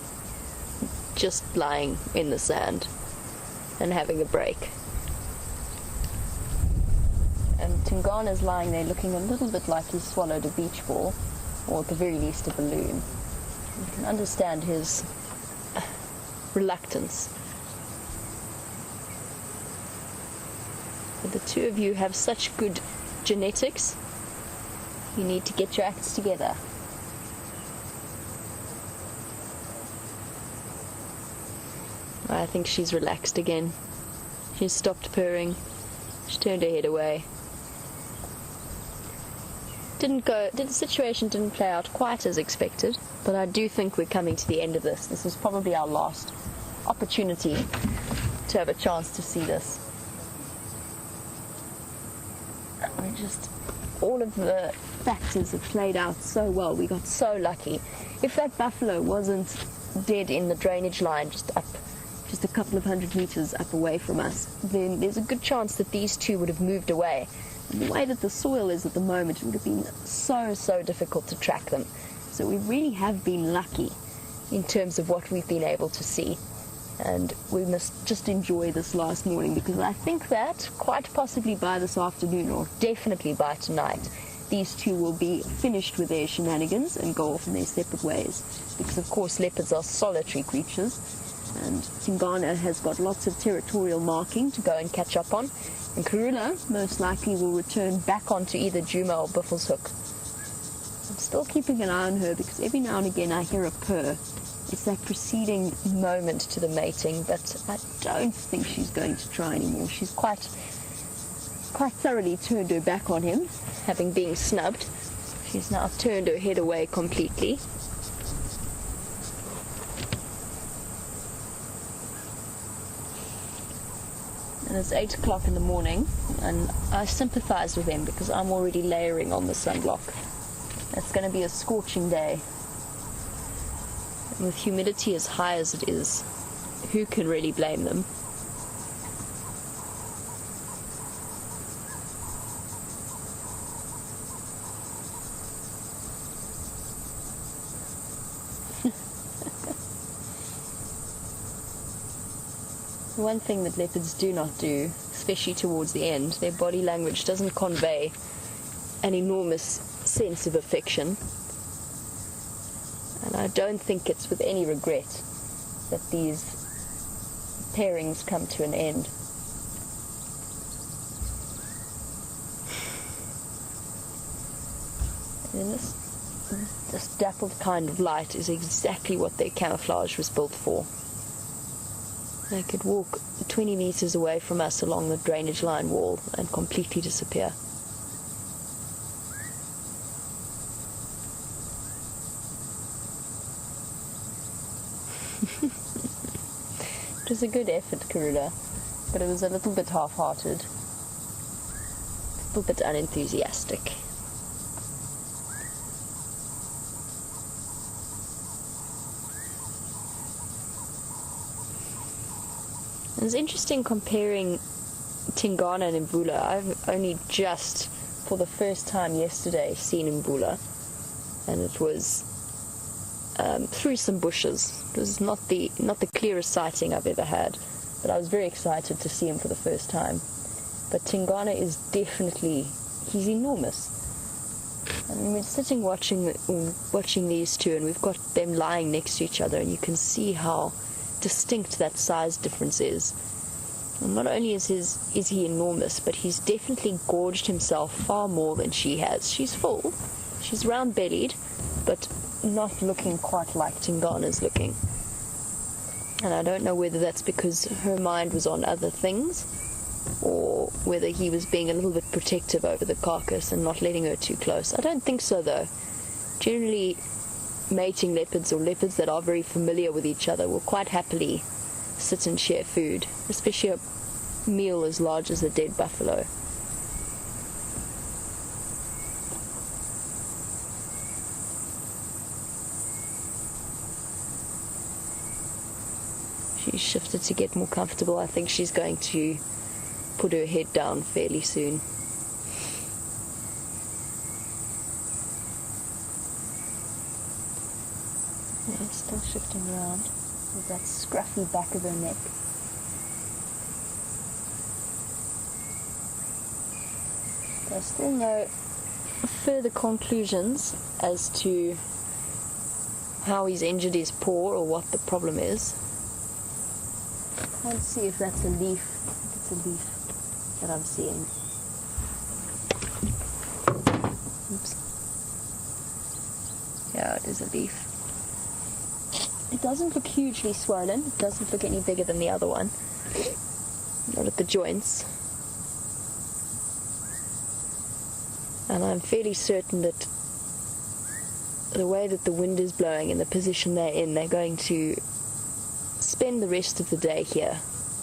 just lying in the sand and having a break. And Tingana's lying there looking a little bit like he swallowed a beach ball, or at the very least a balloon. You can understand his reluctance. But the two of you have such good genetics, you need to get your acts together. I think she's relaxed again. She's stopped purring. She turned her head away. The situation didn't play out quite as expected, but I do think we're coming to the end of this. This is probably our last opportunity to have a chance to see this. And all of the factors have played out so well. We got so lucky. If that buffalo wasn't dead in the drainage line just a couple of 100 meters up away from us, then there's a good chance that these two would have moved away. And the way that the soil is at the moment, it would have been so difficult to track them. So we really have been lucky in terms of what we've been able to see. And we must just enjoy this last morning, because I think that quite possibly by this afternoon, or definitely by tonight, these two will be finished with their shenanigans and go off in their separate ways. Because of course leopards are solitary creatures, and Tingana has got lots of territorial marking to go and catch up on, and Karula most likely will return back onto either Juma or Buffle's hook. I'm still keeping an eye on her, because every now and again I hear a purr. It's that preceding moment to the mating, but I don't think she's going to try anymore. She's quite thoroughly turned her back on him, having been snubbed. She's now turned her head away completely. And it's 8 o'clock in the morning, and I sympathize with them because I'm already layering on the sunblock. It's going to be a scorching day. And with humidity as high as it is, who can really blame them? One thing that leopards do not do, especially towards the end, their body language doesn't convey an enormous sense of affection. And I don't think it's with any regret that these pairings come to an end. And this dappled kind of light is exactly what their camouflage was built for. They could walk 20 meters away from us along the drainage line wall and completely disappear. It was a good effort, Karula, but it was a little bit half-hearted, a little bit unenthusiastic. It's interesting comparing Tingana and Mbula. I've only just, for the first time yesterday, seen Mbula, and it was through some bushes. It was not the clearest sighting I've ever had, but I was very excited to see him for the first time. But Tingana is definitely, he's enormous. And we're sitting watching these two, and we've got them lying next to each other, and you can see how distinct that size difference is. And not only is he enormous, but he's definitely gorged himself far more than she has. She's full, she's round-bellied, but not looking quite like Tingana's looking. And I don't know whether that's because her mind was on other things, or whether he was being a little bit protective over the carcass and not letting her too close. I don't think so, though. Generally, mating leopards, or leopards that are very familiar with each other, will quite happily sit and share food, especially a meal as large as a dead buffalo. She's shifted to get more comfortable. I think she's going to put her head down fairly soon. Yeah, still shifting around with that scruffy back of her neck. There's still no further conclusions as to how he's injured his paw or what the problem is. Let's see if that's a leaf. It's a leaf that I'm seeing. Oops. Yeah, it is a leaf. It doesn't look hugely swollen. It doesn't look any bigger than the other one. Not at the joints. And I'm fairly certain that the way that the wind is blowing and the position they're in, they're going to spend the rest of the day here.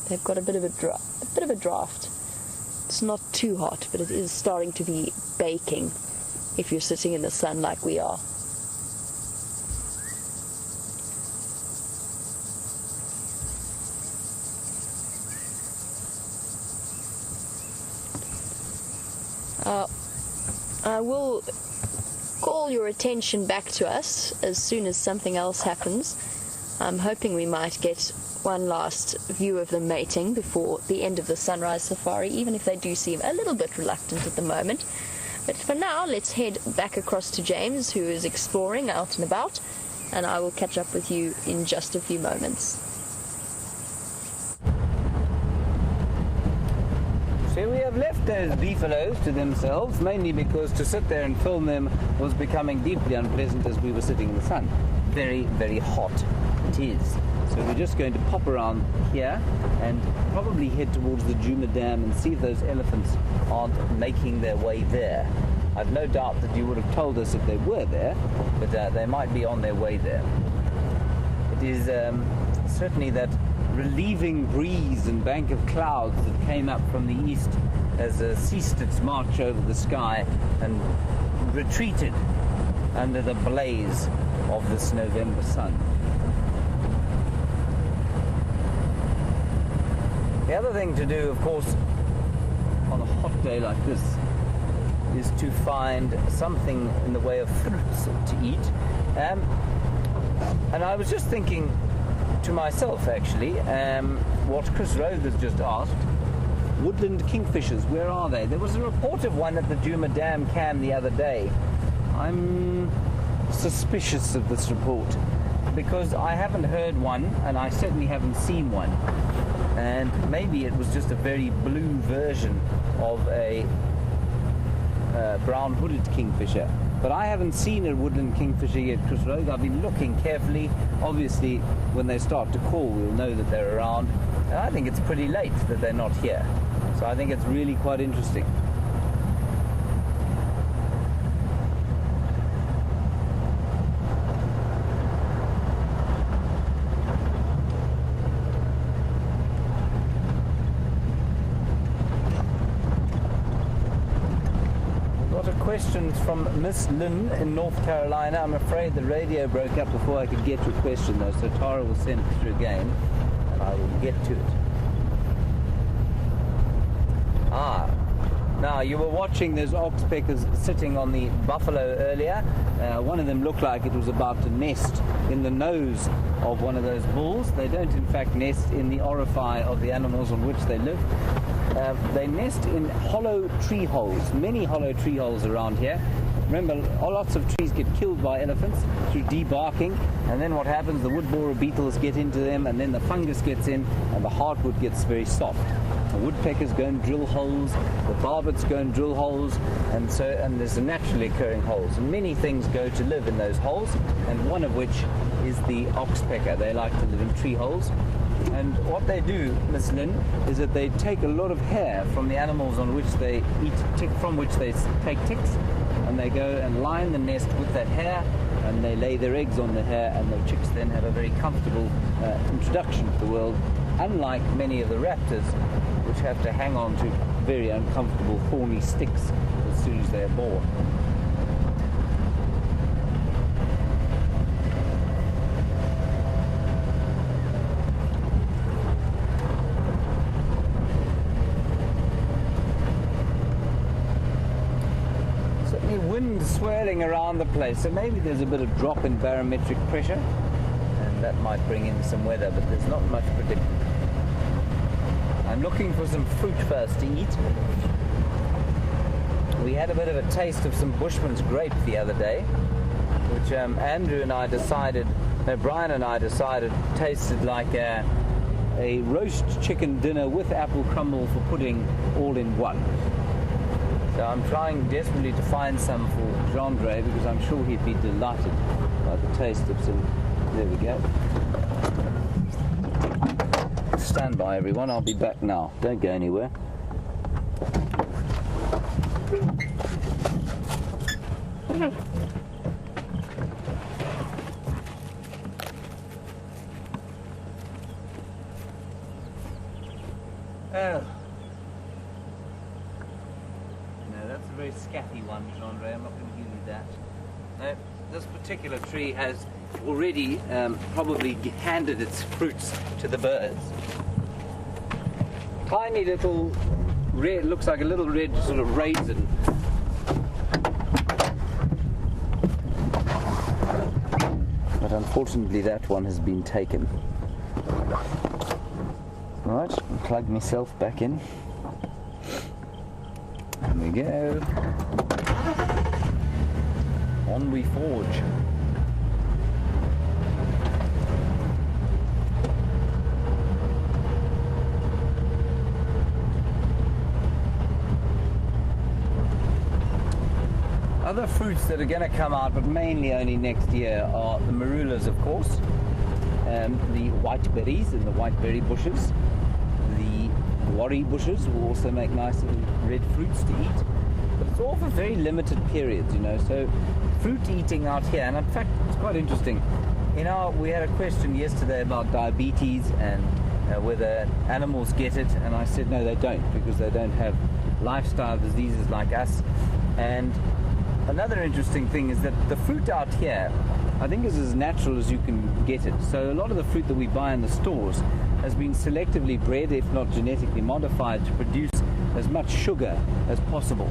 They've got a bit of a draft. It's not too hot, but it is starting to be baking if you're sitting in the sun like we are. I will call your attention back to us as soon as something else happens. I'm hoping we might get one last view of them mating before the end of the sunrise safari, even if they do seem a little bit reluctant at the moment. But for now, let's head back across to James, who is exploring out and about, and I will catch up with you in just a few moments. So we have left those beefaloes to themselves, mainly because to sit there and film them was becoming deeply unpleasant as we were sitting in the sun. Very, very hot it is. So we're just going to pop around here and probably head towards the Djuma Dam and see if those elephants aren't making their way there. I've no doubt that you would have told us if they were there, but they might be on their way there. It is certainly that relieving breeze and bank of clouds that came up from the east has ceased its march over the sky and retreated under the blaze of this November sun. The other thing to do, of course, on a hot day like this is to find something in the way of fruits to eat. And I was just thinking to myself, actually, what Chris Rose has just asked, woodland kingfishers, where are they? There was a report of one at the Djuma Dam Cam the other day. I'm suspicious of this report because I haven't heard one and I certainly haven't seen one. And maybe it was just a very blue version of a brown-hooded kingfisher. But I haven't seen a woodland kingfisher yet, Chris Rogue. I've been looking carefully. Obviously, when they start to call, we'll know that they're around. And I think it's pretty late that they're not here. So I think it's really quite interesting. Questions from Miss Lynn in North Carolina. I'm afraid the radio broke up before I could get your question though, so Tara will send it through again and I will get to it. Now you were watching those oxpeckers sitting on the buffalo earlier. One of them looked like it was about to nest in the nose of one of those bulls. They don't in fact nest in the orifice of the animals on which they live. They nest in hollow tree holes, many hollow tree holes around here. Remember, lots of trees get killed by elephants through debarking, and then what happens, the wood borer beetles get into them, and then the fungus gets in, and the heartwood gets very soft. The woodpeckers go and drill holes, the barbets go and drill holes, and there's the naturally occurring holes. And many things go to live in those holes, and one of which is the oxpecker. They like to live in tree holes. And what they do, Miss Lynn, is that they take a lot of hair from the animals on which they eat, from which they take ticks, and they go and line the nest with that hair, and they lay their eggs on the hair, and the chicks then have a very comfortable introduction to the world, unlike many of the raptors, which have to hang on to very uncomfortable thorny sticks as soon as they are born. Wind swirling around the place, so maybe there's a bit of drop in barometric pressure and that might bring in some weather, but there's not much predicted. I'm looking for some fruit first to eat. We had a bit of a taste of some Bushman's grape the other day, which Brian and I decided tasted like a roast chicken dinner with apple crumble for pudding all in one. So I'm trying desperately to find some for Jean-Dre because I'm sure he'd be delighted by the taste of some There we go. Stand by, everyone. I'll be back now. Don't go anywhere. Oh. No, that's a very scatty one, Jean-Ray. I'm not going to give you that. No, this particular tree has already probably handed its fruits to the birds. Tiny little red, looks like a little red sort of raisin. But unfortunately that one has been taken. Right, plug myself back in. There we go. On we forge. Other fruits that are going to come out, but mainly only next year, are the marulas, of course, the white berries and the white berry bushes. The worry bushes will also make nice little red fruits to eat, but it's all for very limited periods, you know. So fruit eating out here, and in fact it's quite interesting. You know, we had a question yesterday about diabetes and whether animals get it, and I said no, they don't, because they don't have lifestyle diseases like us. And another interesting thing is that the fruit out here, I think, is as natural as you can get it. So a lot of the fruit that we buy in the stores has been selectively bred, if not genetically modified, to produce as much sugar as possible.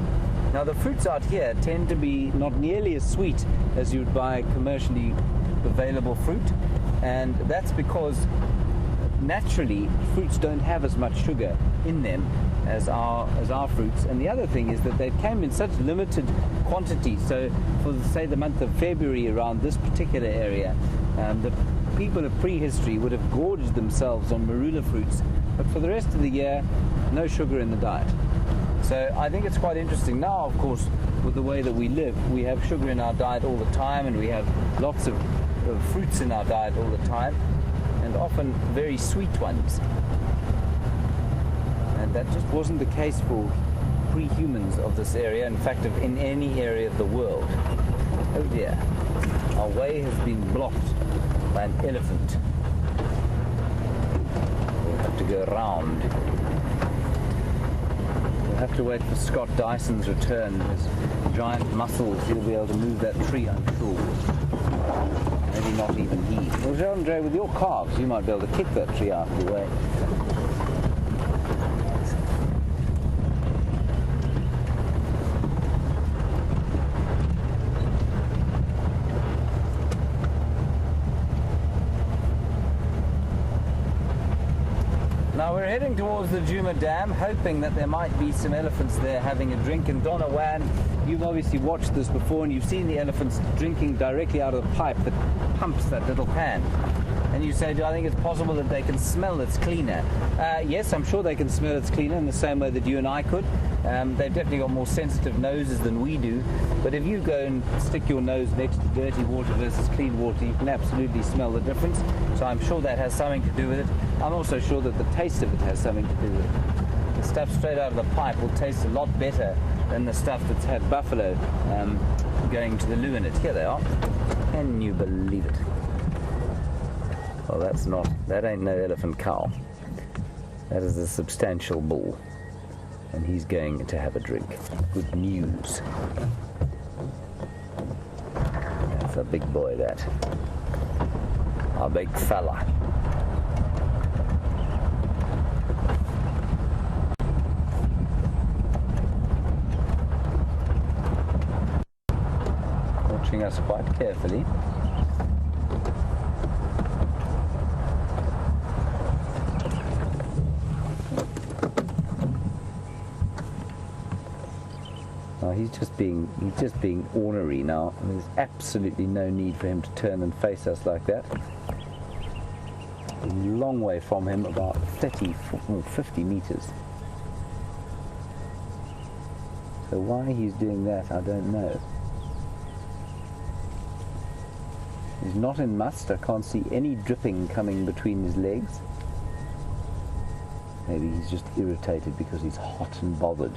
Now the fruits out here tend to be not nearly as sweet as you would buy commercially available fruit, and that's because naturally fruits don't have as much sugar in them as our fruits. And the other thing is that they came in such limited quantities. So for, say, the month of February around this particular area, the people of prehistory would have gorged themselves on marula fruits, but for the rest of the year, no sugar in the diet. So I think it's quite interesting. Now, of course, with the way that we live, we have sugar in our diet all the time, and we have lots of fruits in our diet all the time, and often very sweet ones. And that just wasn't the case for pre-humans of this area, in fact, in any area of the world. Oh dear, our way has been blocked by an elephant. We'll have to go around. We'll have to wait for Scott Dyson's return. His giant muscles, he'll be able to move that tree, I'm sure. Maybe not even he. Well, Jean-Andre, with your calves, you might be able to kick that tree out of the way. Now we're heading towards the Juma Dam, hoping that there might be some elephants there having a drink. And Donna Wan, you've obviously watched this before, and you've seen the elephants drinking directly out of the pipe that pumps that little pan. And you say, do I think it's possible that they can smell it's cleaner? Yes, I'm sure they can smell it's cleaner in the same way that you and I could. They've definitely got more sensitive noses than we do. But if you go and stick your nose next to dirty water versus clean water, you can absolutely smell the difference. So I'm sure that has something to do with it. I'm also sure that the taste of it has something to do with it. The stuff straight out of the pipe will taste a lot better than the stuff that's had buffalo going to the loo in it. Here they are. Can you believe it? Well, that ain't no elephant cow. That is a substantial bull. And he's going to have a drink. Good news. That's a big boy, that. A big fella. Watching us quite carefully. He's just being ornery now. There's absolutely no need for him to turn and face us like that. A long way from him, about 30 or 50 meters. So why he's doing that, I don't know. He's not in must. I can't see any dripping coming between his legs. Maybe he's just irritated because he's hot and bothered.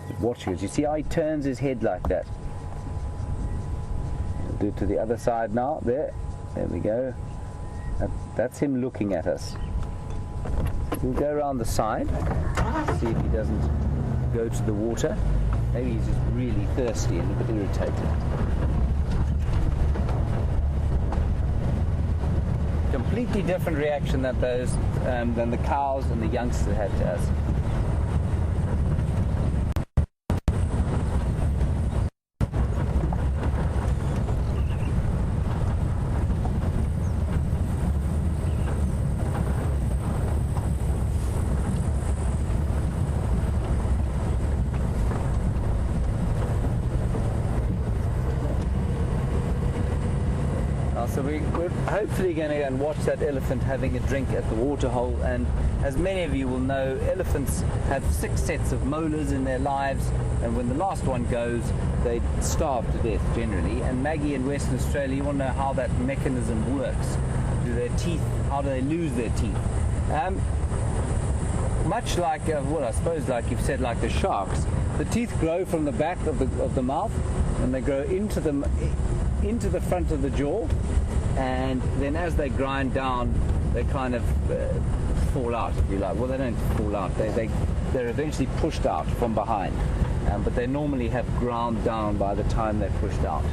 But watch it. You see how he turns his head like that? We'll do it to the other side now. There we go. That's him looking at us. We'll go around the side, see if he doesn't go to the water. Maybe he's just really thirsty and a bit irritated. Completely different reaction than the cows and the youngsters had to us. So we're hopefully going to go and watch that elephant having a drink at the waterhole. And as many of you will know, elephants have 6 sets of molars in their lives, and when the last one goes, they starve to death generally. And Maggie in Western Australia, you want to know how that mechanism works. How do they lose their teeth? Much like, I suppose like you've said, like the sharks, the teeth grow from the back of the mouth, and they grow into the front of the jaw, and then as they grind down, they kind of fall out, if you like. Well, they don't fall out. They're eventually pushed out from behind, but they normally have ground down by the time they're pushed out.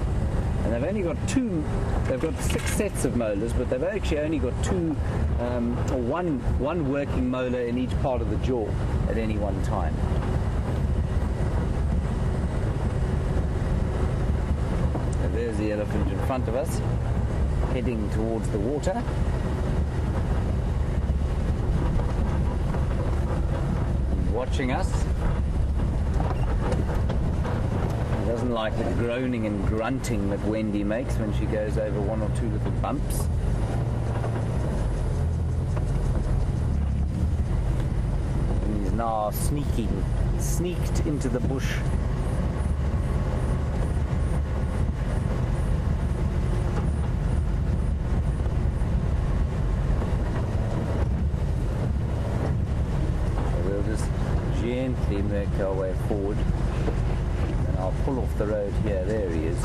And they've only got 2. They've got 6 sets of molars, but they've actually only got 2, or one working molar in each part of the jaw at any one time. There's the elephant in front of us, heading towards the water. He's watching us. He doesn't like the groaning and grunting that Wendy makes when she goes over 1 or 2 little bumps. And he's now sneaked into the bush. Gently make our way forward, and I'll pull off the road here. There he is.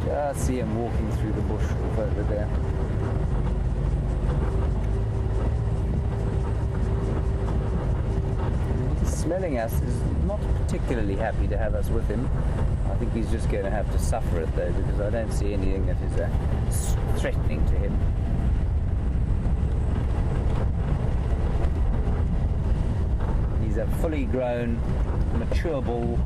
Just see him walking through the bush over there. He's smelling us. Is not particularly happy to have us with him. I think he's just going to have to suffer it though, because I don't see anything that is threatening to him. He's a fully grown, mature bull.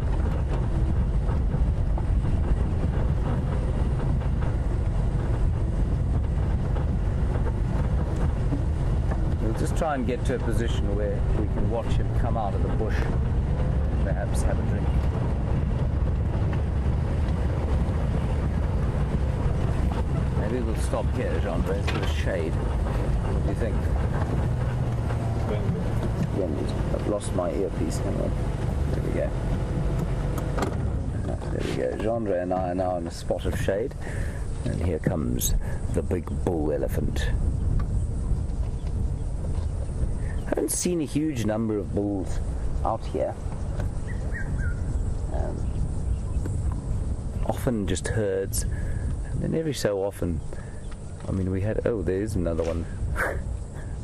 We'll just try and get to a position where we can watch him come out of the bush and perhaps have a drink. Maybe we'll stop here, Jean-André, for the shade. What do you think? I've lost my earpiece. Hang on. There we go. Jean-André and I are now in a spot of shade, and here comes the big bull elephant. I haven't seen a huge number of bulls out here. Often just herds, and then every so often, I mean, we had, there's another one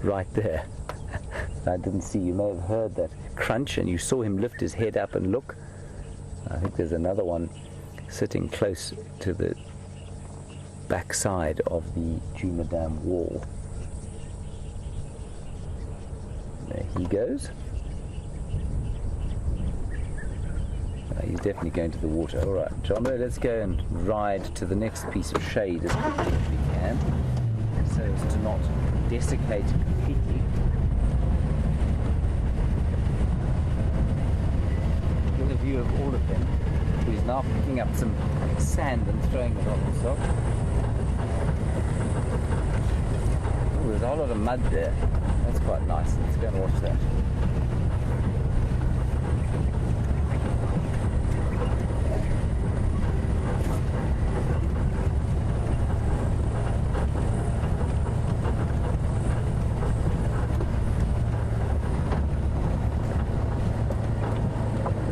right there. I didn't see. You may have heard that crunch, and you saw him lift his head up and look. I think there's another one sitting close to the backside of the Djuma Dam wall. There he goes. He's definitely going to the water. All right, John, let's go and ride to the next piece of shade as quickly as we can, so as to not desiccate completely. Get a view of all of them. He's now picking up some sand and throwing it on himself. Oh, there's a whole lot of mud there. That's quite nice. Let's go and watch that.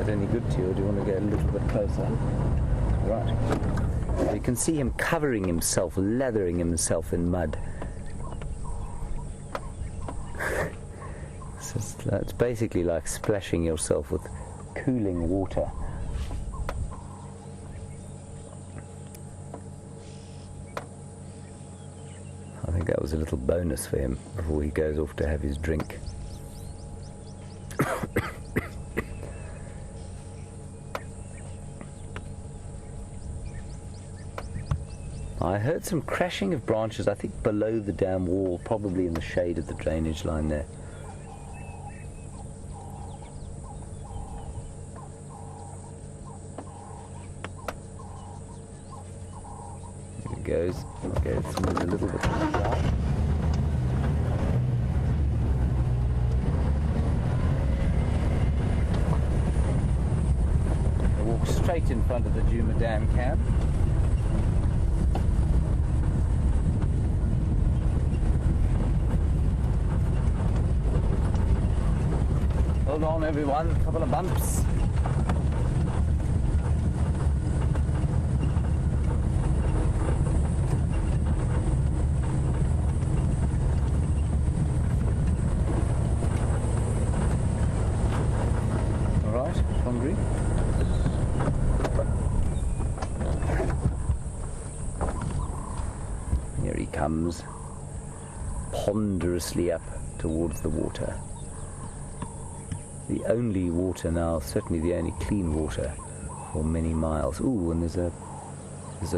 that any good to you, or do you want to get a little bit closer? Right. So you can see him covering himself, lathering himself in mud. It's basically like splashing yourself with cooling water. I think that was a little bonus for him before he goes off to have his drink. I heard some crashing of branches, I think below the dam wall, probably in the shade of the drainage line there. There it goes. Okay, let's move a little bit to the side. I walk straight in front of the Juma Dam camp. Hold on everyone, a couple of bumps. Alright, hungry? Here he comes, ponderously up towards the water. The only water now, certainly the only clean water for many miles. Ooh, and there's a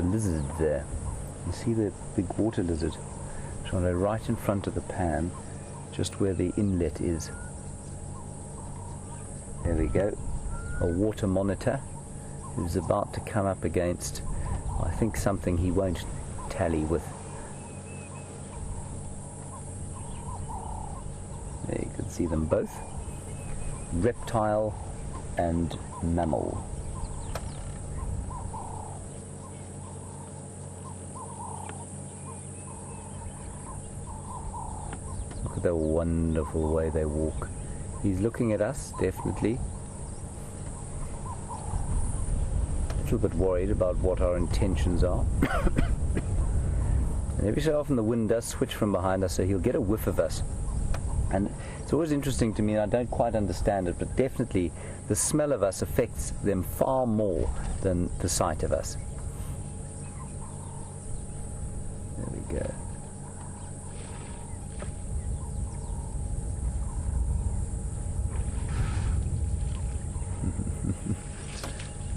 lizard there. You see the big water lizard? Right in front of the pan, just where the inlet is. There we go. A water monitor who's about to come up against, I think, something he won't tally with. There you can see them both. Reptile and mammal. Look at the wonderful way they walk. He's looking at us, definitely. A little bit worried about what our intentions are. And every so often the wind does switch from behind us, so he'll get a whiff of us. And it's always interesting to me, and I don't quite understand it, but definitely the smell of us affects them far more than the sight of us. There we go.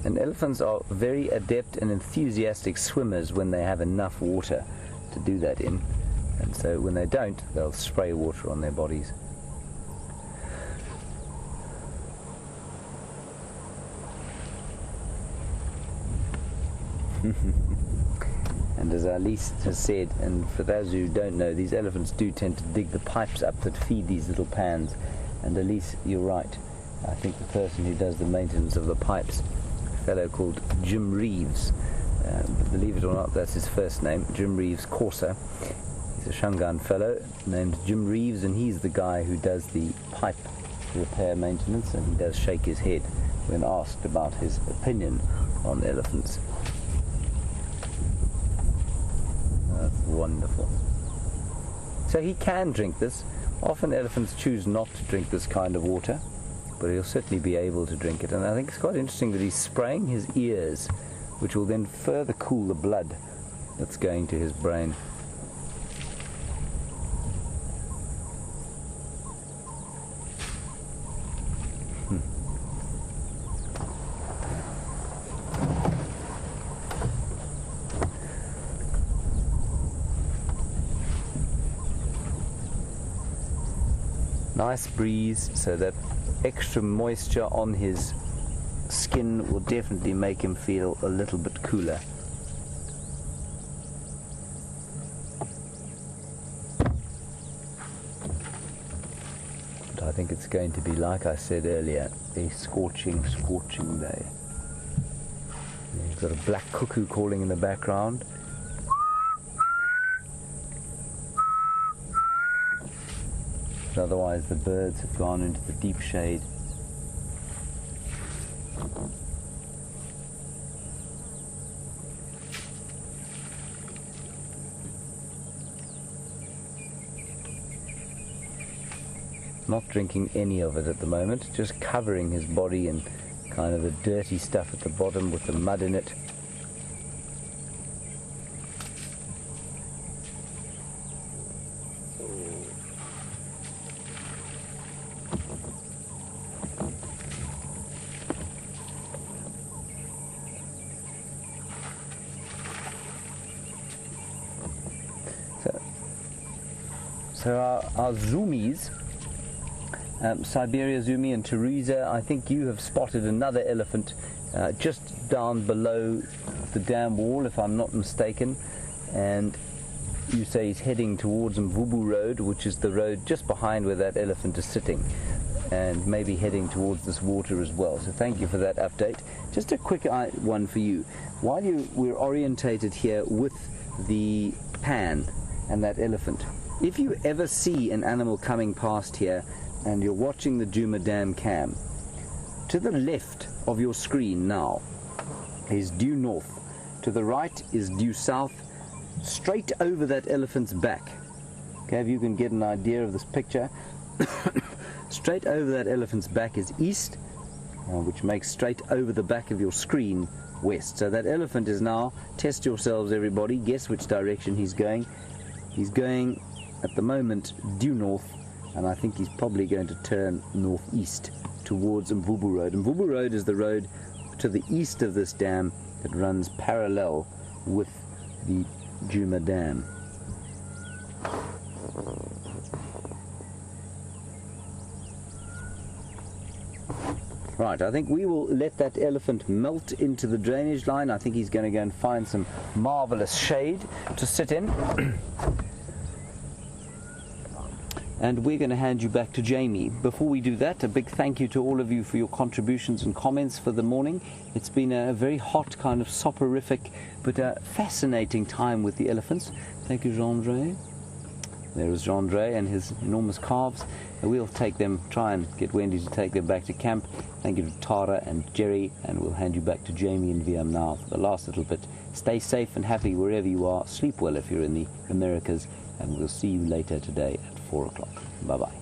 And elephants are very adept and enthusiastic swimmers when they have enough water to do that in. And so when they don't, they'll spray water on their bodies. And as Ellies has said, and for those who don't know, these elephants do tend to dig the pipes up that feed these little pans. And Ellies, you're right. I think the person who does the maintenance of the pipes, a fellow called Jim Reeves, believe it or not, that's his first name, Jim Reeves Corsa. He's a Shangaan fellow named Jim Reeves, and he's the guy who does the pipe repair maintenance, and he does shake his head when asked about his opinion on elephants. That's wonderful. So he can drink this. Often elephants choose not to drink this kind of water, but he'll certainly be able to drink it. And I think it's quite interesting that he's spraying his ears, which will then further cool the blood that's going to his brain. Nice breeze, so that extra moisture on his skin will definitely make him feel a little bit cooler. But I think it's going to be, like I said earlier, a scorching day. You've got a black cuckoo calling in the background. Otherwise the birds have gone into the deep shade. not drinking any of it at the moment, just covering his body in kind of the dirty stuff at the bottom with the mud in it. So our zoomies, Siberia Zoomy and Teresa, I think you have spotted another elephant just down below the dam wall, if I'm not mistaken, and you say he's heading towards Mvubu Road, which is the road just behind where that elephant is sitting, and maybe heading towards this water as well. So thank you for that update. Just a quick one for you. While we're orientated here with the pan and that elephant, if you ever see an animal coming past here and you're watching the Djuma Dam cam, to the left of your screen now is due north, to the right is due south, straight over that elephant's back. Okay, if you can get an idea of this picture, straight over that elephant's back is east, which makes straight over the back of your screen west. So that elephant is now, test yourselves everybody, guess which direction he's going. He's going at the moment due north, and I think he's probably going to turn northeast towards Mvubu Road. Mvubu Road is the road to the east of this dam that runs parallel with the Djuma Dam. Right, I think we will let that elephant melt into the drainage line. I think he's going to go and find some marvelous shade to sit in. And we're going to hand you back to Jamie. Before we do that, a big thank you to all of you for your contributions and comments for the morning. It's been a very hot, kind of soporific, but a fascinating time with the elephants. Thank you, Jean-Dre. There is Jean-Dre and his enormous calves. We'll take them, try and get Wendy to take them back to camp. Thank you to Tara and Jerry, and we'll hand you back to Jamie and VM now for the last little bit. Stay safe and happy wherever you are. Sleep well if you're in the Americas, and we'll see you later today at 4 o'clock. Bye-bye.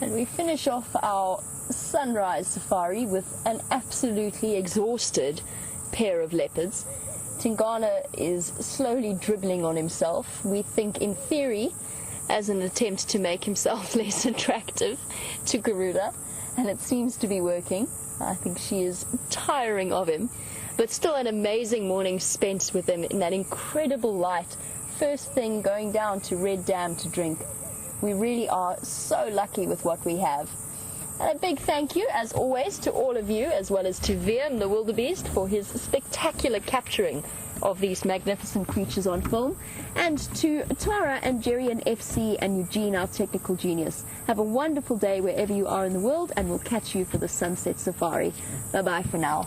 And we finish off our sunrise safari with an absolutely exhausted pair of leopards. Tingana is slowly dribbling on himself, we think in theory as an attempt to make himself less attractive to Karula, and it seems to be working. I think she is tiring of him, but still an amazing morning spent with him in that incredible light. First thing going down to Red Dam to drink. We really are so lucky with what we have. And a big thank you, as always, to all of you, as well as to VM the wildebeest for his spectacular capturing of these magnificent creatures on film, and to Tara and Jerry and FC and Eugene, our technical genius. Have a wonderful day wherever you are in the world, and we'll catch you for the sunset safari. Bye-bye for now.